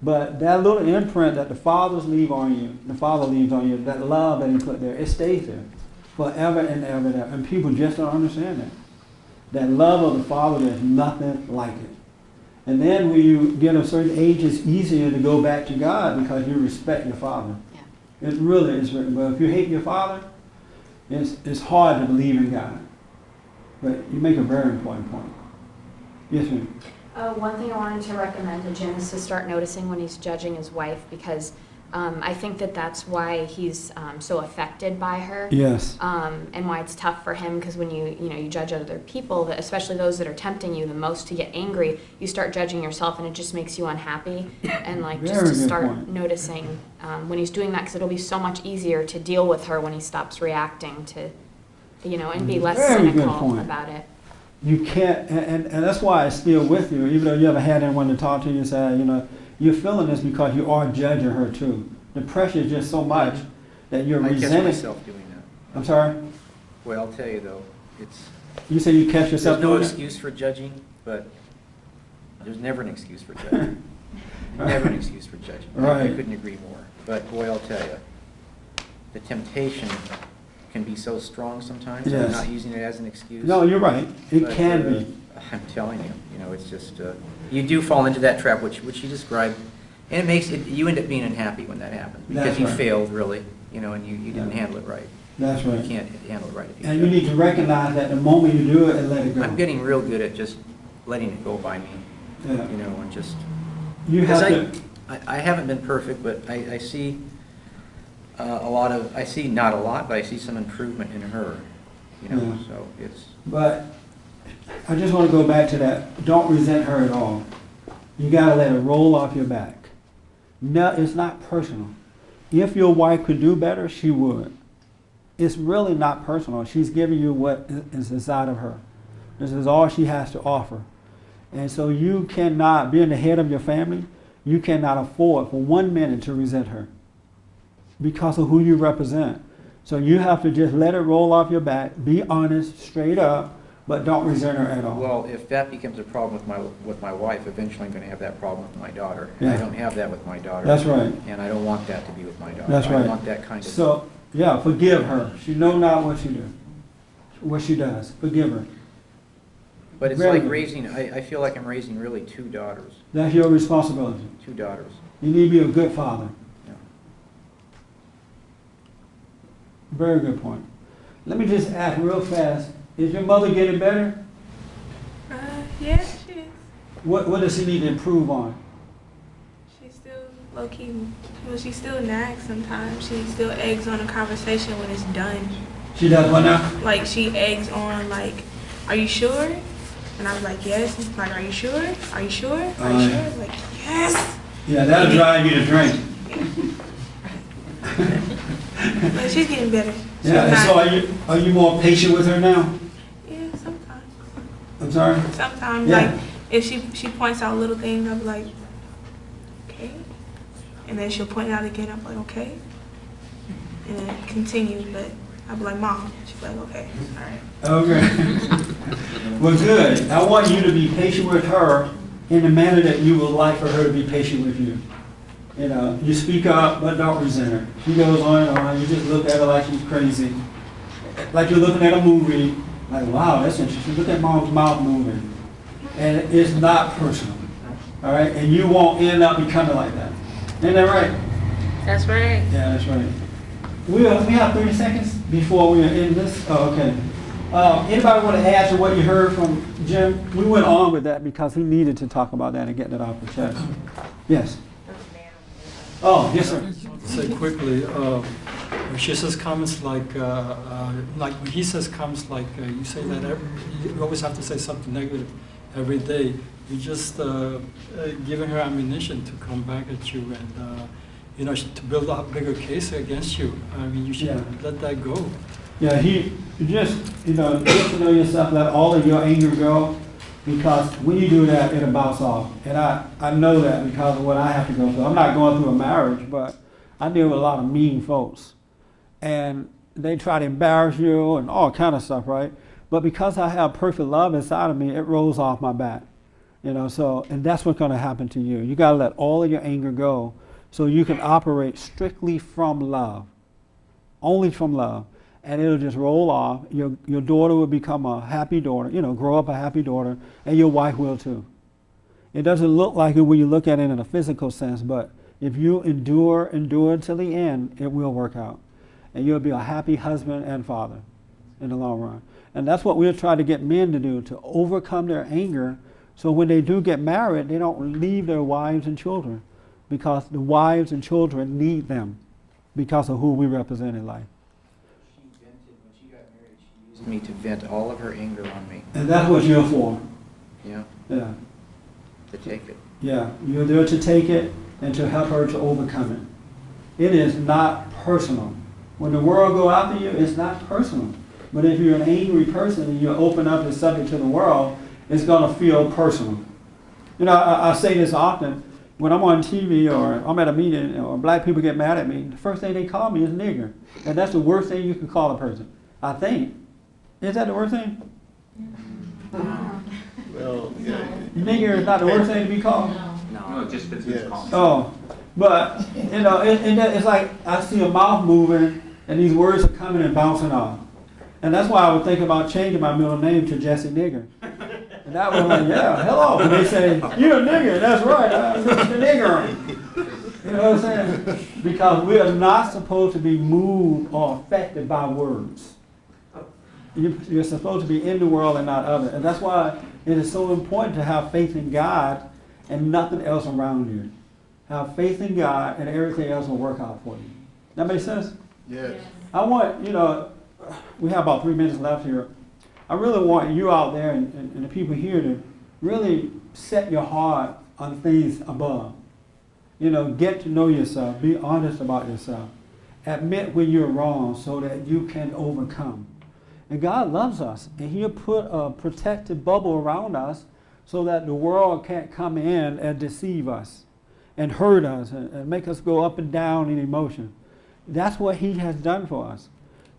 But that little imprint that the fathers leave on you, the father leaves on you, that love that he put there, it stays there forever and ever and ever. And people just don't understand that. That love of the father, there's nothing like it. And then when you get a certain age, it's easier to go back to God because you respect your father. Yeah. It really is. But if you hate your father, it's hard to believe in God. But you make a very important point. Yes, ma'am. One thing I wanted to recommend to Jim is to start noticing when he's judging his wife, because I think that's why he's so affected by her. Yes. And why it's tough for him, because when you judge other people, especially those that are tempting you the most to get angry, you start judging yourself, and it just makes you unhappy. And just Very to good start point. noticing when he's doing that, because it'll be so much easier to deal with her when he stops reacting to, and be less Very good cynical point. about it. You can't, and that's why it's still with you, even though you haven't had anyone to talk to you and say, you're feeling this because you are judging her too. The pressure is just so much that you're I catch resenting. myself doing that. I'm sorry? Well, I'll tell you though, it's, You say you catch yourself there's no doing it? excuse for judging, but there's never an excuse for judging. Never an excuse for judging. I Right. couldn't agree more. But boy, I'll tell you, the temptation can be so strong sometimes. Yes. I'm not using it as an excuse. No, you're right. It But, can be. I'm telling you, it's just, you do fall into that trap, which you described, and it makes it, you end up being unhappy when that happens, because That's you right. failed, really, and you didn't handle it right. That's You right. can't handle it right if you And you judge. need to recognize that the moment you do it and let it go. I'm getting real good at just letting it go by me, Yeah. and just, You because have to. I haven't been perfect, but I see I see not a lot, but I see some improvement in her, Yeah. so it's, But I just want to go back to that. Don't resent her at all. You got to let it roll off your back. No, it's not personal. If your wife could do better, she would. It's really not personal. She's giving you what is inside of her. This is all she has to offer. And so you cannot, being the head of your family, you cannot afford for 1 minute to resent her because of who you represent. So you have to just let it roll off your back, be honest, straight up, but don't resent her at all. well, if that becomes a problem with my wife, eventually I'm going to have that problem with my daughter. And Yeah. I don't have that with my daughter. That's right. And I don't want that to be with my daughter. That's right. I want that kind of. So, yeah, forgive her. She know not what she do, what she does. Forgive her. But it's Very like good. raising, I feel like I'm raising really two daughters. That's your responsibility. Two daughters. You need to be a good father. Yeah. Very good point. Let me just ask real fast, is your mother getting better? Yeah, she is. What does she need to improve on? She's still low-key, well, she still nags sometimes. She still eggs on a conversation when it's done. She does what now? Like, she eggs on, like, are you sure? And I was like, yes. It's like, are you sure? Are you sure? Are you sure? Like, yes. Yeah, that'll drive you to drink. But she's getting better. She's Yeah, and so not- are you more patient with her now? Yeah, sometimes. I'm sorry? Sometimes, Yeah. like, if she points out little things, I'll be like, okay. And then she'll point it out again, I'm like, okay. And then continue, but I'll be like, Mom. She'll be like, okay, all right. Okay. Well, good. I want you to be patient with her in the manner that you would like for her to be patient with you. You speak up, but don't resent her. She goes on and on. You just look at her like she's crazy. Like you're looking at a movie. Like, wow, that's interesting. Look at Mom's mouth moving. And it's not personal. All right? And you won't end up becoming like that. Isn't that right? That's right. Yeah, that's right. We have 30 seconds before we end this. Oh, okay. Anybody want to add to what you heard from Jim? We went on with that because he needed to talk about that and get that off the chest. Yes. Oh, yes, sir. Say quickly, when she says comments like when he says comments like, you say that you always have to say something negative. every day. You're just giving her ammunition to come back at you and, to build a bigger case against you. I mean, you should let that go. Yeah, you just, get to know yourself, let all of your anger go, because when you do that, it'll bounce off. And I know that because of what I have to go through. I'm not going through a marriage, but I deal with a lot of mean folks. And they try to embarrass you and all kind of stuff, right? But because I have perfect love inside of me, it rolls off my back. And that's what's going to happen to you. You got to let all of your anger go so you can operate strictly from love, only from love. And it'll just roll off. Your daughter will become a happy daughter, grow up a happy daughter, and your wife will too. It doesn't look like it when you look at it in a physical sense, but if you endure till the end, it will work out. And you'll be a happy husband and father in the long run. And that's what we'll try to get men to do, to overcome their anger, so when they do get married, they don't leave their wives and children, because the wives and children need them because of who we represent in life. When she got married, she used me to vent all of her anger on me. And that's what you're for. Yeah. Yeah. To take it. Yeah, you're there to take it and to help her to overcome it. It is not personal. When the world go after you, it's not personal. But if you're an angry person and you open up the subject to the world, it's going to feel personal. I say this often. When I'm on TV or I'm at a meeting or black people get mad at me, the first thing they call me is nigger. And that's the worst thing you can call a person, I think. Is that the worst thing? Well, yeah. Nigger is not the worst thing to be called? No, it just fits who's calling. Oh, but, it's like I see a mouth moving and these words are coming and bouncing off. And that's why I would think about changing my middle name to Jesse Nigger. And that was like, yeah, hello. And they say, you're a nigger. That's right. I'm the nigger. You know what I'm saying? Because we are not supposed to be moved or affected by words. You're supposed to be in the world and not of it. And that's why it is so important to have faith in God and nothing else around you. Have faith in God and everything else will work out for you. That makes sense? Yes. I want, we have about 3 minutes left here. I really want you out there and the people here to really set your heart on things above. Get to know yourself. Be honest about yourself. Admit when you're wrong so that you can overcome. And God loves us. And He'll put a protective bubble around us so that the world can't come in and deceive us and hurt us and make us go up and down in emotion. That's what He has done for us.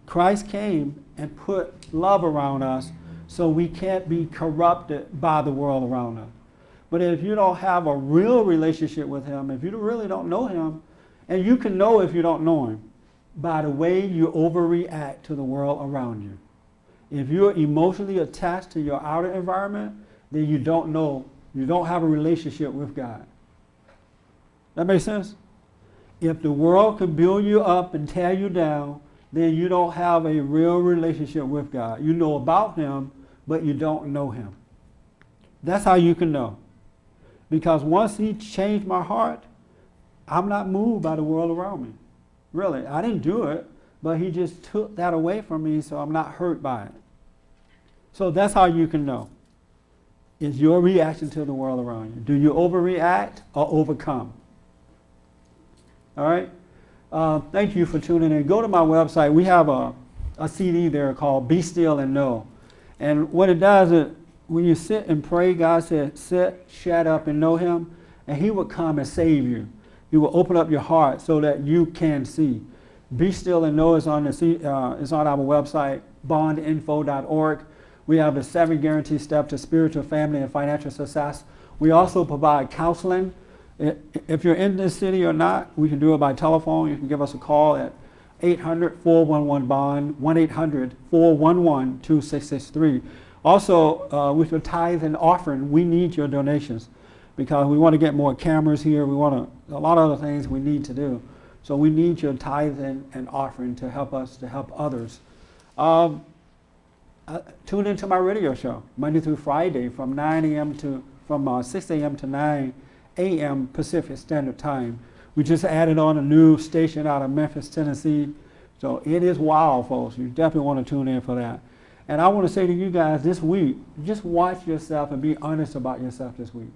Christ came and put love around us so we can't be corrupted by the world around us. But if you don't have a real relationship with Him, if you really don't know Him, and you can know if you don't know Him by the way you overreact to the world around you. If you're emotionally attached to your outer environment, then you don't have a relationship with God. That makes sense? If the world can build you up and tear you down, then you don't have a real relationship with God. You know about Him, but you don't know Him. That's how you can know. Because once He changed my heart, I'm not moved by the world around me. Really, I didn't do it, but He just took that away from me, so I'm not hurt by it. So that's how you can know. Is your reaction to the world around you. Do you overreact or overcome? All right? Thank you for tuning in. Go to my website. We have a CD there called Be Still and Know. And what it does is when you sit and pray, God said, sit, shut up, and know Him, and He will come and save you. He will open up your heart so that you can see. Be Still and Know is on our website, bondinfo.org. We have the 7 guaranteed steps to spiritual, family, and financial success. We also provide counseling. If you're in this city or not, we can do it by telephone. You can give us a call at 800-411-BOND, 1-800-411-2663. Also, with your tithe and offering, we need your donations because we want to get more cameras here. We want a lot of other things we need to do. So we need your tithe and offering to help us, to help others. Tune into my radio show Monday through Friday from 6 a.m. to 9 a.m. Pacific Standard Time. We just added on a new station out of Memphis, Tennessee. So it is wild, folks. You definitely want to tune in for that. And I want to say to you guys this week, just watch yourself and be honest about yourself this week.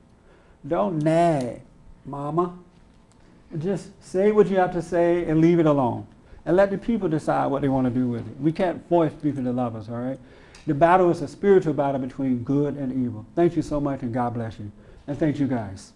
Don't nag, mama. Just say what you have to say and leave it alone. And let the people decide what they want to do with it. We can't force people to love us, all right? The battle is a spiritual battle between good and evil. Thank you so much, and God bless you. And thank you guys.